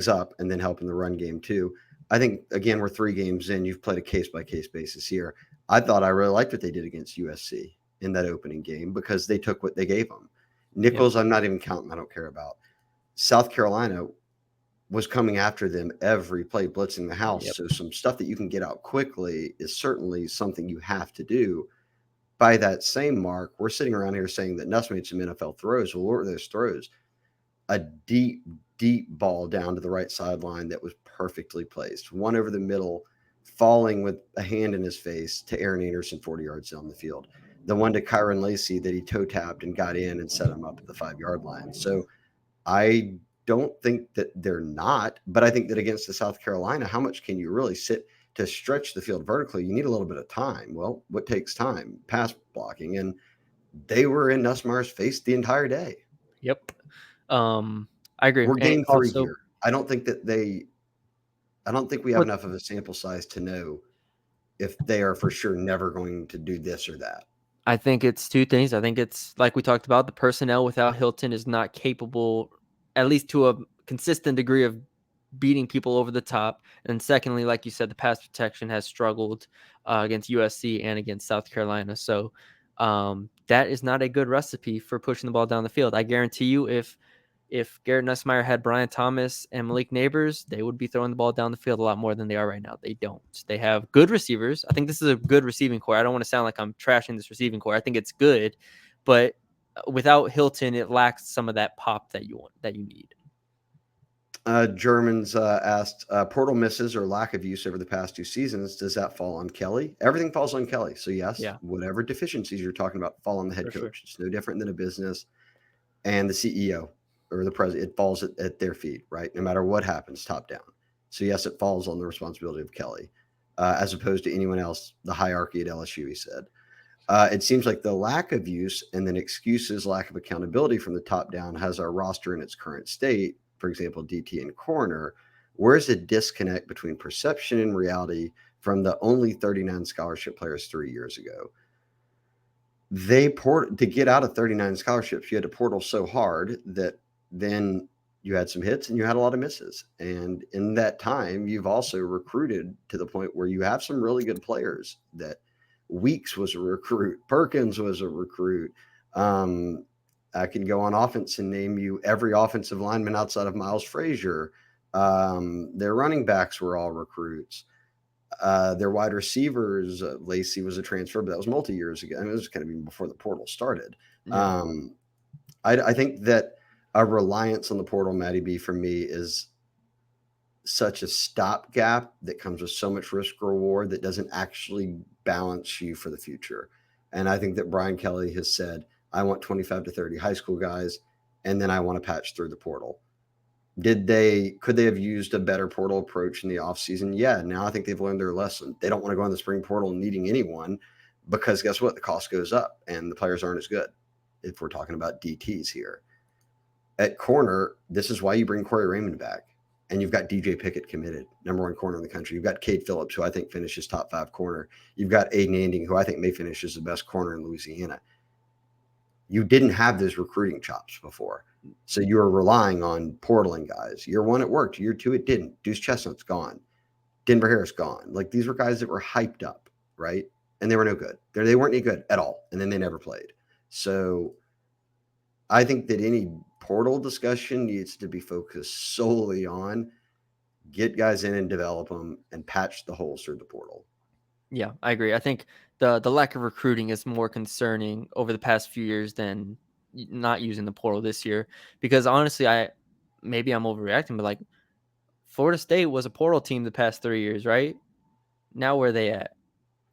up and then help in the run game too." I think again we're 3 games in. You've played a case by case basis here. I thought I really liked what they did against USC in that opening game because they took what they gave them. Yep. Nichols, I'm not even counting. I don't care about. South Carolina was coming after them every play, blitzing the house. Yep. So some stuff that you can get out quickly is certainly something you have to do. By that same mark, we're sitting around here saying that Nuss made some NFL throws. Well, what were those throws? A deep, deep ball down to the right sideline that was perfectly placed. One over the middle, falling with a hand in his face to Aaron Anderson 40 yards down the field. The one to Kyron Lacey that he toe tapped and got in and set him up at the 5-yard line. So I don't think that they're not, but I think that against the South Carolina, how much can you really sit to stretch the field vertically? You need a little bit of time. Well, what takes time? Pass blocking. And they were in Nussmeier's face the entire day. Yep. I agree. We're And game 3 also, here. I don't think we have what enough of a sample size to know if they are for sure never going to do this or that. I think it's 2 things. I think it's like we talked about, the personnel without Hilton is not capable, at least to a consistent degree, of beating people over the top. And secondly, like you said, the pass protection has struggled against USC and against South Carolina. So that is not a good recipe for pushing the ball down the field. I guarantee you, if Garrett Nussmeier had Brian Thomas and Malik Neighbors, they would be throwing the ball down the field a lot more than they are right now. They don't. They have good receivers. I think this is a good receiving core. I don't want to sound like I'm trashing this receiving core. I think it's good, but without Hilton, it lacks some of that pop that you need. Germans asked, portal misses or lack of use over the past 2 seasons, does that fall on Kelly? Everything falls on Kelly. So yes, Yeah, whatever deficiencies you're talking about fall on the head for coach. sure. It's no different than a business and the CEO or the president. It falls at their feet, right? No matter what happens, top down. So yes, it falls on the responsibility of Kelly, as opposed to anyone else, the hierarchy at LSU, he said. It seems like the lack of use and then excuses, lack of accountability from the top down has our roster in its current state. For example, DT and corner. Where's the disconnect between perception and reality from the only 39 scholarship players 3 years ago? To get out of 39 scholarships, you had to portal so hard that then you had some hits and you had a lot of misses. And in that time, you've also recruited to the point where you have some really good players. That Weeks was a recruit, Perkins was a recruit. I can go on offense and name you every offensive lineman outside of Miles Frazier. Their running backs were all recruits. Their wide receivers, Lacey was a transfer, but that was multi-years ago. I mean, it was kind of even before the portal started. Yeah. I think that a reliance on the portal, Matty B, for me is such a stopgap that comes with so much risk reward that doesn't actually balance you for the future. And I think that Brian Kelly has said, I want 25 to 30 high school guys, and then I want to patch through the portal. Could they have used a better portal approach in the offseason? Yeah. Now I think they've learned their lesson. They don't want to go in the spring portal needing anyone because guess what? The cost goes up and the players aren't as good if we're talking about DTs here. At corner, this is why you bring Corey Raymond back. And you've got DJ Pickett committed, #1 corner in the country. You've got Cade Phillips, who I think finishes top 5 corner. You've got Aiden Anding, who I think may finish as the best corner in Louisiana. You didn't have those recruiting chops before. So you were relying on portaling guys. Year 1, it worked. Year 2, it didn't. Deuce Chestnut's gone. Denver Harris gone. Like, these were guys that were hyped up, right? and they were no good. They weren't any good at all, and then they never played. So I think that any portal discussion needs to be focused solely on get guys in and develop them and patch the holes through the portal. Yeah, I agree. I think the lack of recruiting is more concerning over the past few years than not using the portal this year. Because honestly, maybe I'm overreacting, but like Florida State was a portal team the past 3 years, right? Now where are they at?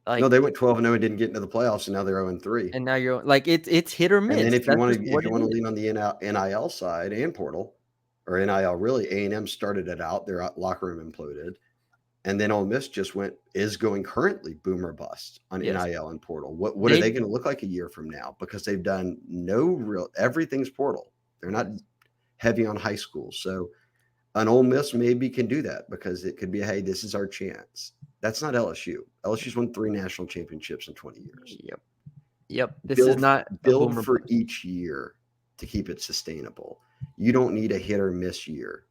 No, Like, they went 12-0 and didn't get into the playoffs, and now they're 0-3. and now you're like it's hit or And then miss. if you That's want just to what it is. lean on the NIL side and portal, or NIL really, A&M started it out. Their locker room imploded. And then Ole Miss just is going currently boom or bust on Yes, NIL and portal. What are they going to look like a year from now? Because they've done everything's portal. They're not heavy on high school. So an Ole Miss maybe can do that because it could be, hey, this is our chance. That's not LSU. LSU's won 3 national championships in 20 years. Yep. This is not a Build boomer for bust. each year to keep it sustainable. You don't need a hit or miss year.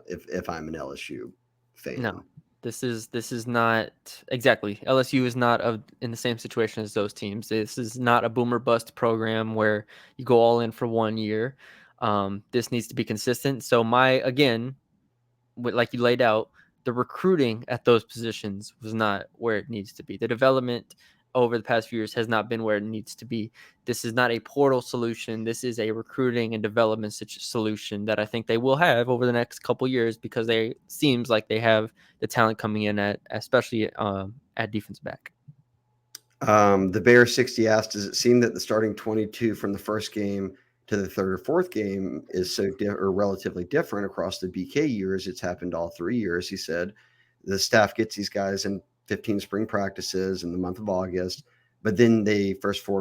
If I'm an LSU fan. No, this is not exactly. LSU is not in the same situation as those teams. This is not a boomer bust program where you go all in for 1 year. This needs to be consistent. So like you laid out, the recruiting at those positions was not where it needs to be. The development over the past few years has not been where it needs to be. This is not a portal solution. This is a recruiting and development solution that I think they will have over the next couple years because seems like they have the talent coming in especially at defense back. The Bear 60 asked, does it seem that the starting 22 from the first game to the third or fourth game is or relatively different across the BK years? It's happened all 3 years. He said the staff gets these guys in 15 spring practices in the month of August, but then they first 3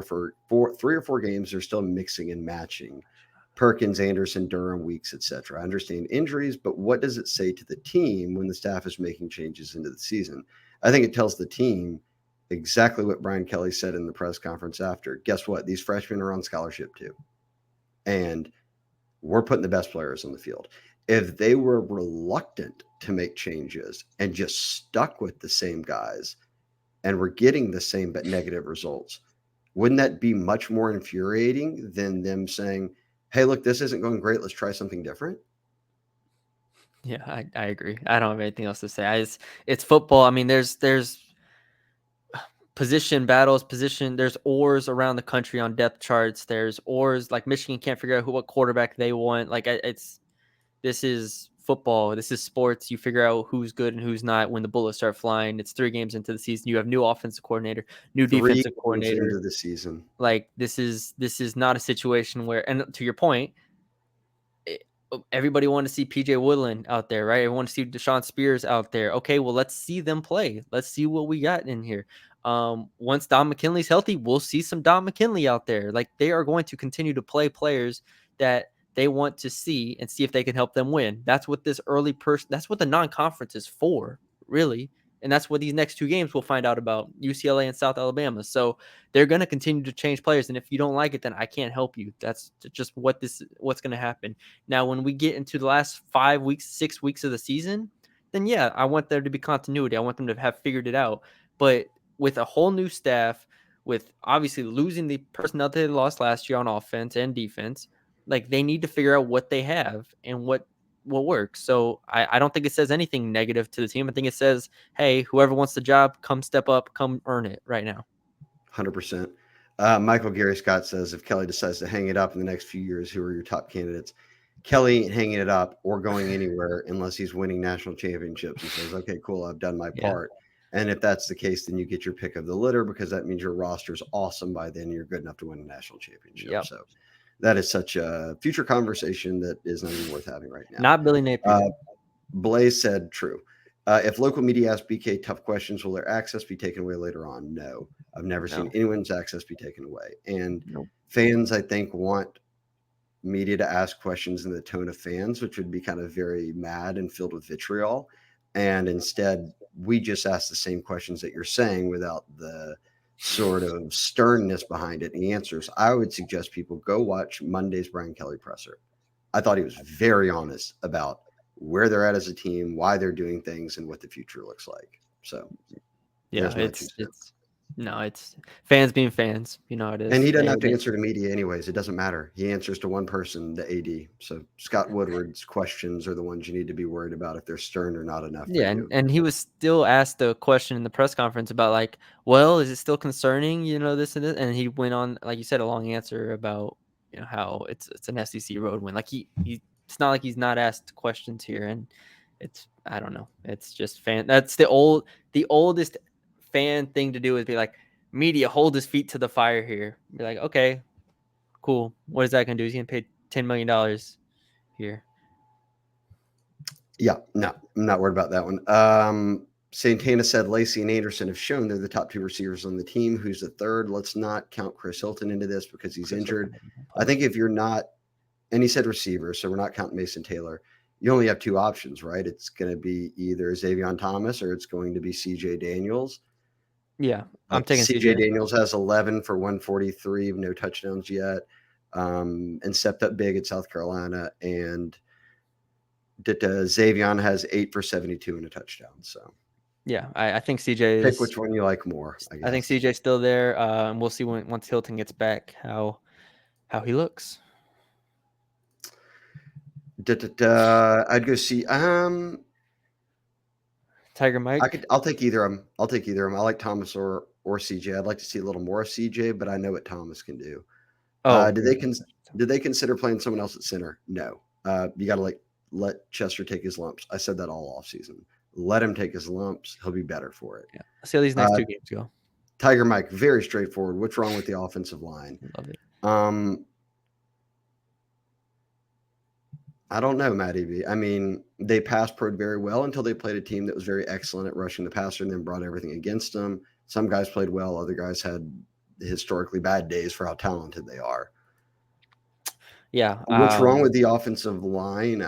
or 4 games, they're still mixing and matching Perkins, Anderson, Durham, Weeks, etc. I understand injuries, but what does it say to the team when the staff is making changes into the season? I think it tells the team exactly what Brian Kelly said in the press conference after. Guess what? These freshmen are on scholarship too. And we're putting the best players on the field. If they were reluctant to make changes and just stuck with the same guys and were getting the same but negative results, wouldn't that be much more infuriating than them saying, hey, look, this isn't going great. Let's try something different? Yeah, I agree. I don't have anything else to say. It's football. I mean, there's position battles, there's oars around the country on depth charts. There's oars like Michigan can't figure out what quarterback they want. Like this is football. This is sports. You figure out who's good and who's not when the bullets start flying. It's 3 games into the season. You have new offensive coordinator, new 3 defensive games coordinator into the season. Like this is not a situation where, and to your point, everybody wanted to see PJ Woodland out there, right? Everyone want to see Deshaun Spears out there. Okay, well, let's see them play. Let's see what we got in here. Once Don McKinley's healthy, we'll see some Don McKinley out there. Like they are going to continue to play players that they want to see and see if they can help them win. That's what this that's what the non-conference is for, really. And that's what these next 2 games we'll find out about, UCLA and South Alabama. So they're going to continue to change players. And if you don't like it, then I can't help you. That's just what's going to happen. Now, when we get into the last 5 weeks, 6 weeks of the season, then yeah, I want there to be continuity. I want them to have figured it out. But with a whole new staff, with obviously losing the personnel that they lost last year on offense and defense, like they need to figure out what they have and what works. So I don't think it says anything negative to the team. I think it says, hey, whoever wants the job, come step up, come earn it right now. 100%. Michael Gary Scott says, if Kelly decides to hang it up in the next few years, who are your top candidates? Kelly ain't hanging it up or going anywhere unless he's winning national championships and says, okay, cool, I've done my part. And if that's the case, then you get your pick of the litter because that means your roster's awesome by then. You're good enough to win a national championship. Yep. So that is such a future conversation that is not even worth having right now. Not Billy Napier. Blaze said, true. If local media ask BK tough questions, will their access be taken away later on? No. I've never seen anyone's access be taken away. And fans, I think, want media to ask questions in the tone of fans, which would be kind of very mad and filled with vitriol. And instead, we just ask the same questions that you're saying without the sort of sternness behind it and the answers. I would suggest people go watch Monday's Brian Kelly presser. I thought he was very honest about where they're at as a team, why they're doing things, and what the future looks like. So, yeah, No, it's fans being fans. You know how it And is. he doesn't have to answer to media anyways. It doesn't matter. He answers to one person, the AD. So Scott Woodward's questions are the ones you need to be worried about if they're stern or not enough for Yeah, you. and he was still asked a question in the press conference about like, well, is it still concerning, this and this? And he went on, like you said, a long answer about how it's an SEC road win. Like he it's not like he's not asked questions here, and it's I don't know, it's just fan. That's the oldest fan thing to do is be like, media, hold his feet to the fire here. Be like, okay, cool. What is that gonna do? He's gonna pay $10 million here. Yeah, no, I'm not worried about that one. Santana said Lacey and Anderson have shown they're the top two receivers on the team. Who's the third? Let's not count Chris Hilton into this because he's injured. I think if you're not, and he said receiver, so we're not counting Mason Taylor. You only have two options, right? It's going to be either Xavier Thomas or it's going to be CJ Daniels. Yeah, I'm taking CJ CJ. Daniels has 11 for 143, no touchdowns yet, and stepped up big at South Carolina. And Xavier has 8 for 72 and a touchdown. So yeah, I think CJ pick is. which one you like more. I think CJ's still there, and we'll see once Hilton gets back how he looks. I'd go see. Tiger Mike. I'll take either of them. I like Thomas or CJ. I'd like to see a little more of CJ, but I know what Thomas can do. Oh, Did they consider playing someone else at center? No. You got to let Chester take his lumps. I said that all off season. Let him take his lumps. He'll be better for it. yeah. Let's see how these next two games go. Tiger Mike, very straightforward. What's wrong with the offensive line? Love it. I don't know, Matt Eby. I mean, they pass proed very well until they played a team that was very excellent at rushing the passer and then brought everything against them. Some guys played well. Other guys had historically bad days for how talented they are. Yeah. What's wrong with the offensive line?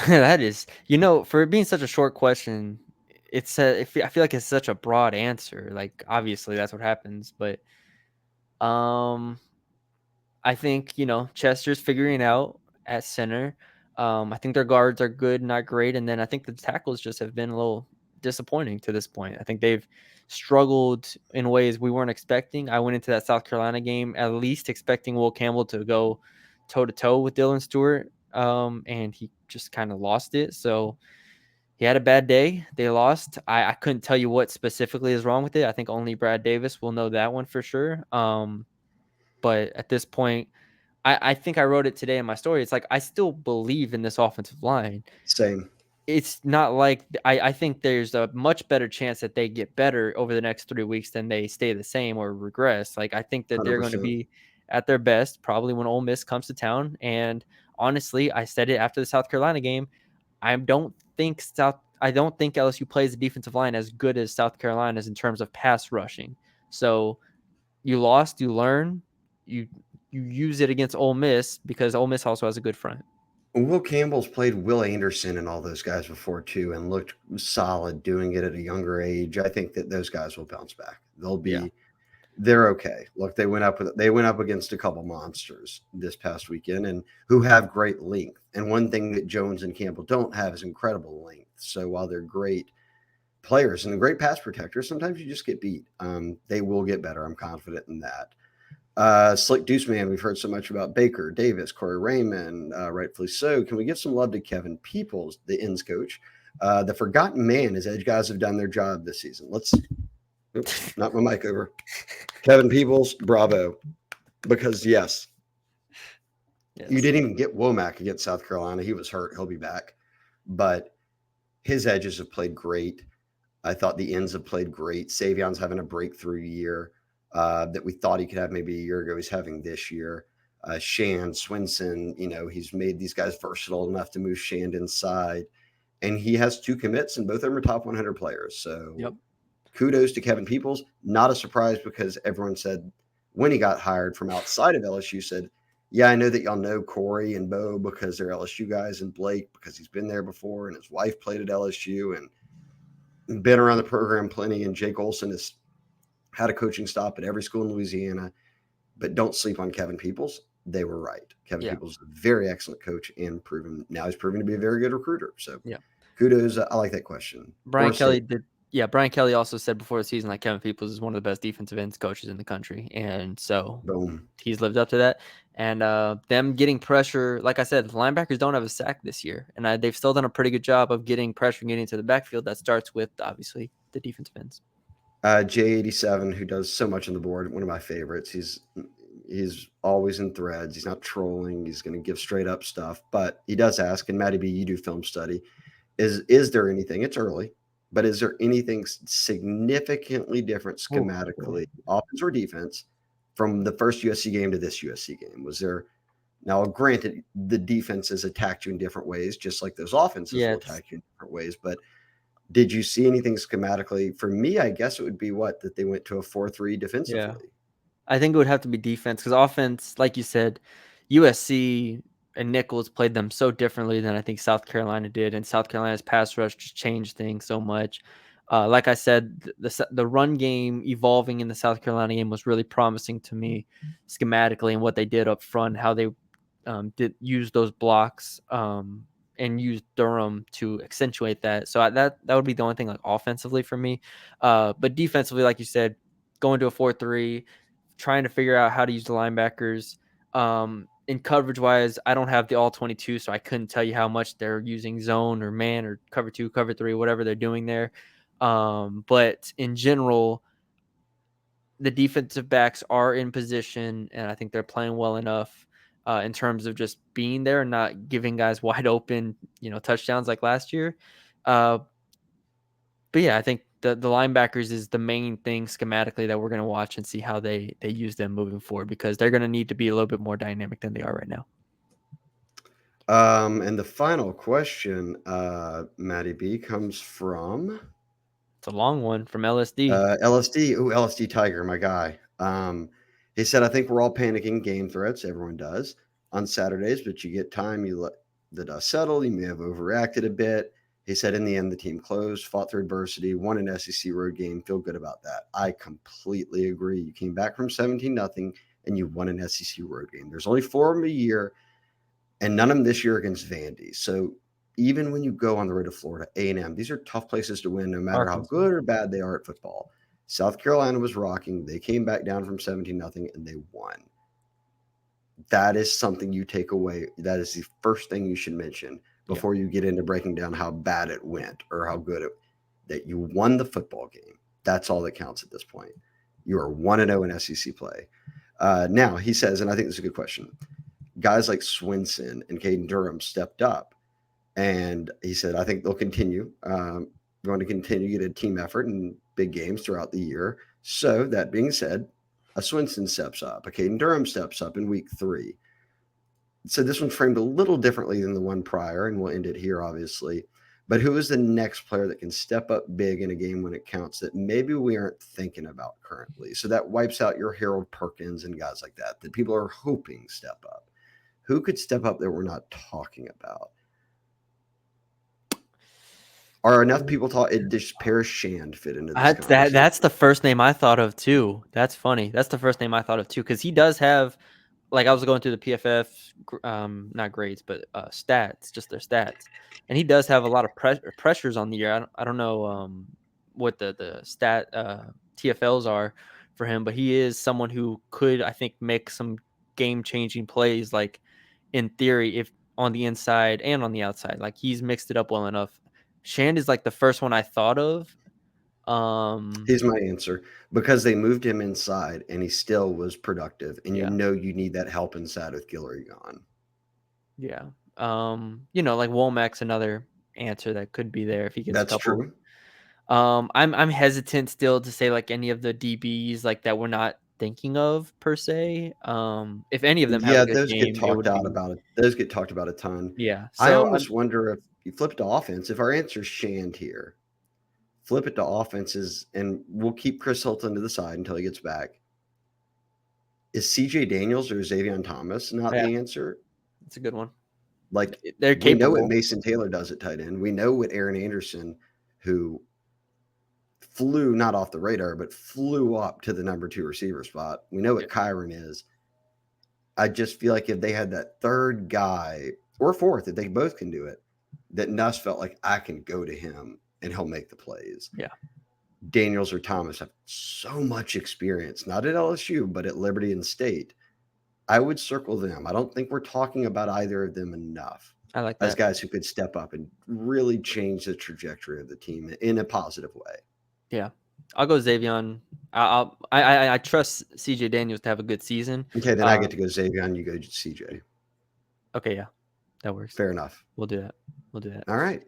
That is, for it being such a short question, I feel like it's such a broad answer. Like, obviously that's what happens, but I think, Chester's figuring out at center. I think their guards are good, not great. And then I think the tackles just have been a little disappointing to this point. I think they've struggled in ways we weren't expecting. I went into that South Carolina game at least expecting Will Campbell to go toe-to-toe with Dylan Stewart, and he just kind of lost it. So he had a bad day. They lost. I couldn't tell you what specifically is wrong with it. I think only Brad Davis will know that one for sure. But at this point, I think I wrote it today in my story. It's like I still believe in this offensive line. Same. It's not like I think there's a much better chance that they get better over the next 3 weeks than they stay the same or regress. Like I think that they're going to 100%. be at their best probably when Ole Miss comes to town. And honestly, I said it after the South Carolina game. I don't think LSU plays the defensive line as good as South Carolina's in terms of pass rushing. So you lost, you learn, you use it against Ole Miss because Ole Miss also has a good front. Will Campbell's played Will Anderson and all those guys before too, and looked solid doing it at a younger age. I think that those guys will bounce back. They're okay. Look, they went up against a couple monsters this past weekend, and who have great length. And one thing that Jones and Campbell don't have is incredible length. So while they're great players and great pass protectors, sometimes you just get beat. They will get better. I'm confident in that. Slick Deuce Man, we've heard so much about Baker, Davis, Corey Raymond, rightfully so. Can we give some love to Kevin Peoples, the ends coach? The forgotten man, his edge guys have done their job this season. Oops, knock my mic over. Kevin Peoples, bravo. Because, yes, you didn't even get Womack against South Carolina. He was hurt. He'll be back. But his edges have played great. I thought the ends have played great. Savion's having a breakthrough year. That we thought he could have maybe a year ago, he's having this year. Shand, Swinson, he's made these guys versatile enough to move Shand inside. And he has 2 commits, and both of them are top 100 players. So kudos to Kevin Peoples. Not a surprise because everyone said when he got hired from outside of LSU said, yeah, I know that y'all know Corey and Bo because they're LSU guys, and Blake because he's been there before and his wife played at LSU and been around the program plenty. And Jake Olson has had a coaching stop at every school in Louisiana, but don't sleep on Kevin Peoples. They were right. Kevin Peoples is a very excellent coach and he's proven to be a very good recruiter. So kudos. I like that question. Brian Kelly did Yeah, Brian Kelly also said before the season like Kevin Peoples is one of the best defensive ends coaches in the country, and so Boom. he's lived up to that. And them getting pressure, like I said, the linebackers don't have a sack this year, and they've still done a pretty good job of getting pressure and getting to the backfield. That starts with obviously the defensive ends. J87, who does so much on the board, one of my favorites. He's always in threads. He's not trolling. He's going to give straight up stuff, but he does ask. And Matty B, you do film study. Is there anything? It's early, but is there anything significantly different schematically, offense or defense, from the first USC game to this USC game? Was there? Now, granted, the defenses attacked you in different ways, just like those offenses will attack you in different ways. But did you see anything schematically? For me, I guess it would be that they went to a 4-3 defensively. Yeah. I think it would have to be defense because offense, like you said, USC and Nichols played them so differently than I think South Carolina did, and South Carolina's pass rush just changed things so much. Like I said, the run game evolving in the South Carolina game was really promising to me schematically and what they did up front, how they did use those blocks and use Durham to accentuate that. So that would be the only thing like offensively for me. But defensively, like you said, going to a 4-3, trying to figure out how to use the linebackers. In coverage wise, I don't have the all 22, so I couldn't tell you how much they're using zone or man or cover 2, cover 3, whatever they're doing there. But in general, the defensive backs are in position, and I think they're playing well enough in terms of just being there and not giving guys wide open, touchdowns like last year. But yeah, I think the linebackers is the main thing schematically that we're going to watch and see how they use them moving forward, because they're going to need to be a little bit more dynamic than they are right now. And the final question, Matty B, comes from... It's a long one from LSD. LSD. Ooh, LSD Tiger, my guy. He said, I think we're all panicking game threats. Everyone does on Saturdays, but you get time, you let the dust settle. You may have overreacted a bit. He said, in the end, the team closed, fought through adversity, won an SEC road game. Feel good about that. I completely agree. You came back from 17-0 and you won an SEC road game. There's only 4 of them a year, and none of them this year against Vandy. So even when you go on the road to Florida, A&M, these are tough places to win no matter how good or bad they are at football. South Carolina was rocking. They came back down from 17-0 and they won. That is something you take away. That is the first thing you should mention before you get into breaking down how bad it went or how good that you won the football game. That's all that counts at this point. You are 1-0 in SEC play. Now, he says, and I think this is a good question, guys like Swinson and Kaden Durham stepped up. And he said, I think they'll continue, going to continue to get a team effort in big games throughout the year. So that being said, a Swinson steps up, a Caden Durham steps up in week 3. So this one's framed a little differently than the one prior, and we'll end it here, obviously. But who is the next player that can step up big in a game when it counts that maybe we aren't thinking about currently? So that wipes out your Harold Perkins and guys like that people are hoping step up. Who could step up that we're not talking about? Are enough people does Paris Shand fit into this conversation? That's the first name I thought of too. That's funny. That's the first name I thought of too, because he does have, like, I was going through the PFF, not grades, but stats, just their stats, and he does have a lot of pressures on the year. I don't know what the stat TFLs are for him, but he is someone who could, I think, make some game-changing plays, like in theory, if on the inside and on the outside. Like, he's mixed it up well enough. Shand is like the first one I thought of. Here's my answer. Because they moved him inside and he still was productive, and you need that help inside with Guillory gone. Yeah. Like Womack's another answer that could be there if he gets a couple. True. I'm hesitant still to say like any of the DBs like that we're not thinking of per se. If any of them have a good those game, get talked about it. Those get talked about a ton. Yeah. So I almost wonder if you flip it to offense, if our answer is Shand here, flip it to offenses, and we'll keep Chris Hilton to the side until he gets back. Is CJ Daniels or Xavier Thomas not the answer? That's a good one. Like, they're capable. We know what Mason Taylor does at tight end. We know what Aaron Anderson, who flew not off the radar, but flew up to the number 2 receiver spot. We know what Kyron is. I just feel like if they had that third guy, or fourth, if they both can do it, that Nuss felt like I can go to him and he'll make the plays. Yeah. Daniels or Thomas have so much experience, not at LSU, but at Liberty and State. I would circle them. I don't think we're talking about either of them enough I like as that. guys who could step up and really change the trajectory of the team in a positive way. Yeah, I'll go Xavier. I trust CJ Daniels to have a good season. Okay, then I get to go Xavier, you go CJ. Okay, yeah, that works. Fair enough. We'll do that. All right.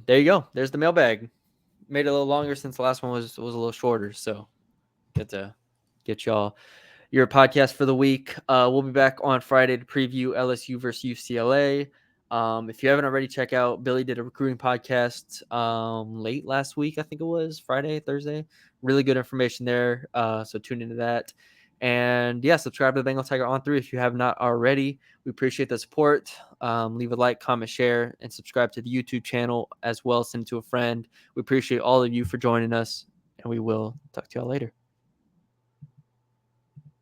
There you go. There's the mailbag. Made it a little longer since the last one was a little shorter, so get to get y'all your podcast for the week. We'll be back on Friday to preview LSU versus UCLA. If you haven't already, check out Billy did a recruiting podcast late last week. I think it was Friday, Thursday. Really good information there. So tune into that. And yeah, subscribe to the Bengal Tiger On3 if you have not already. We appreciate the support. Leave a like, comment, share, and subscribe to the YouTube channel as well. Send it to a friend. We appreciate all of you for joining us, and we will talk to y'all later.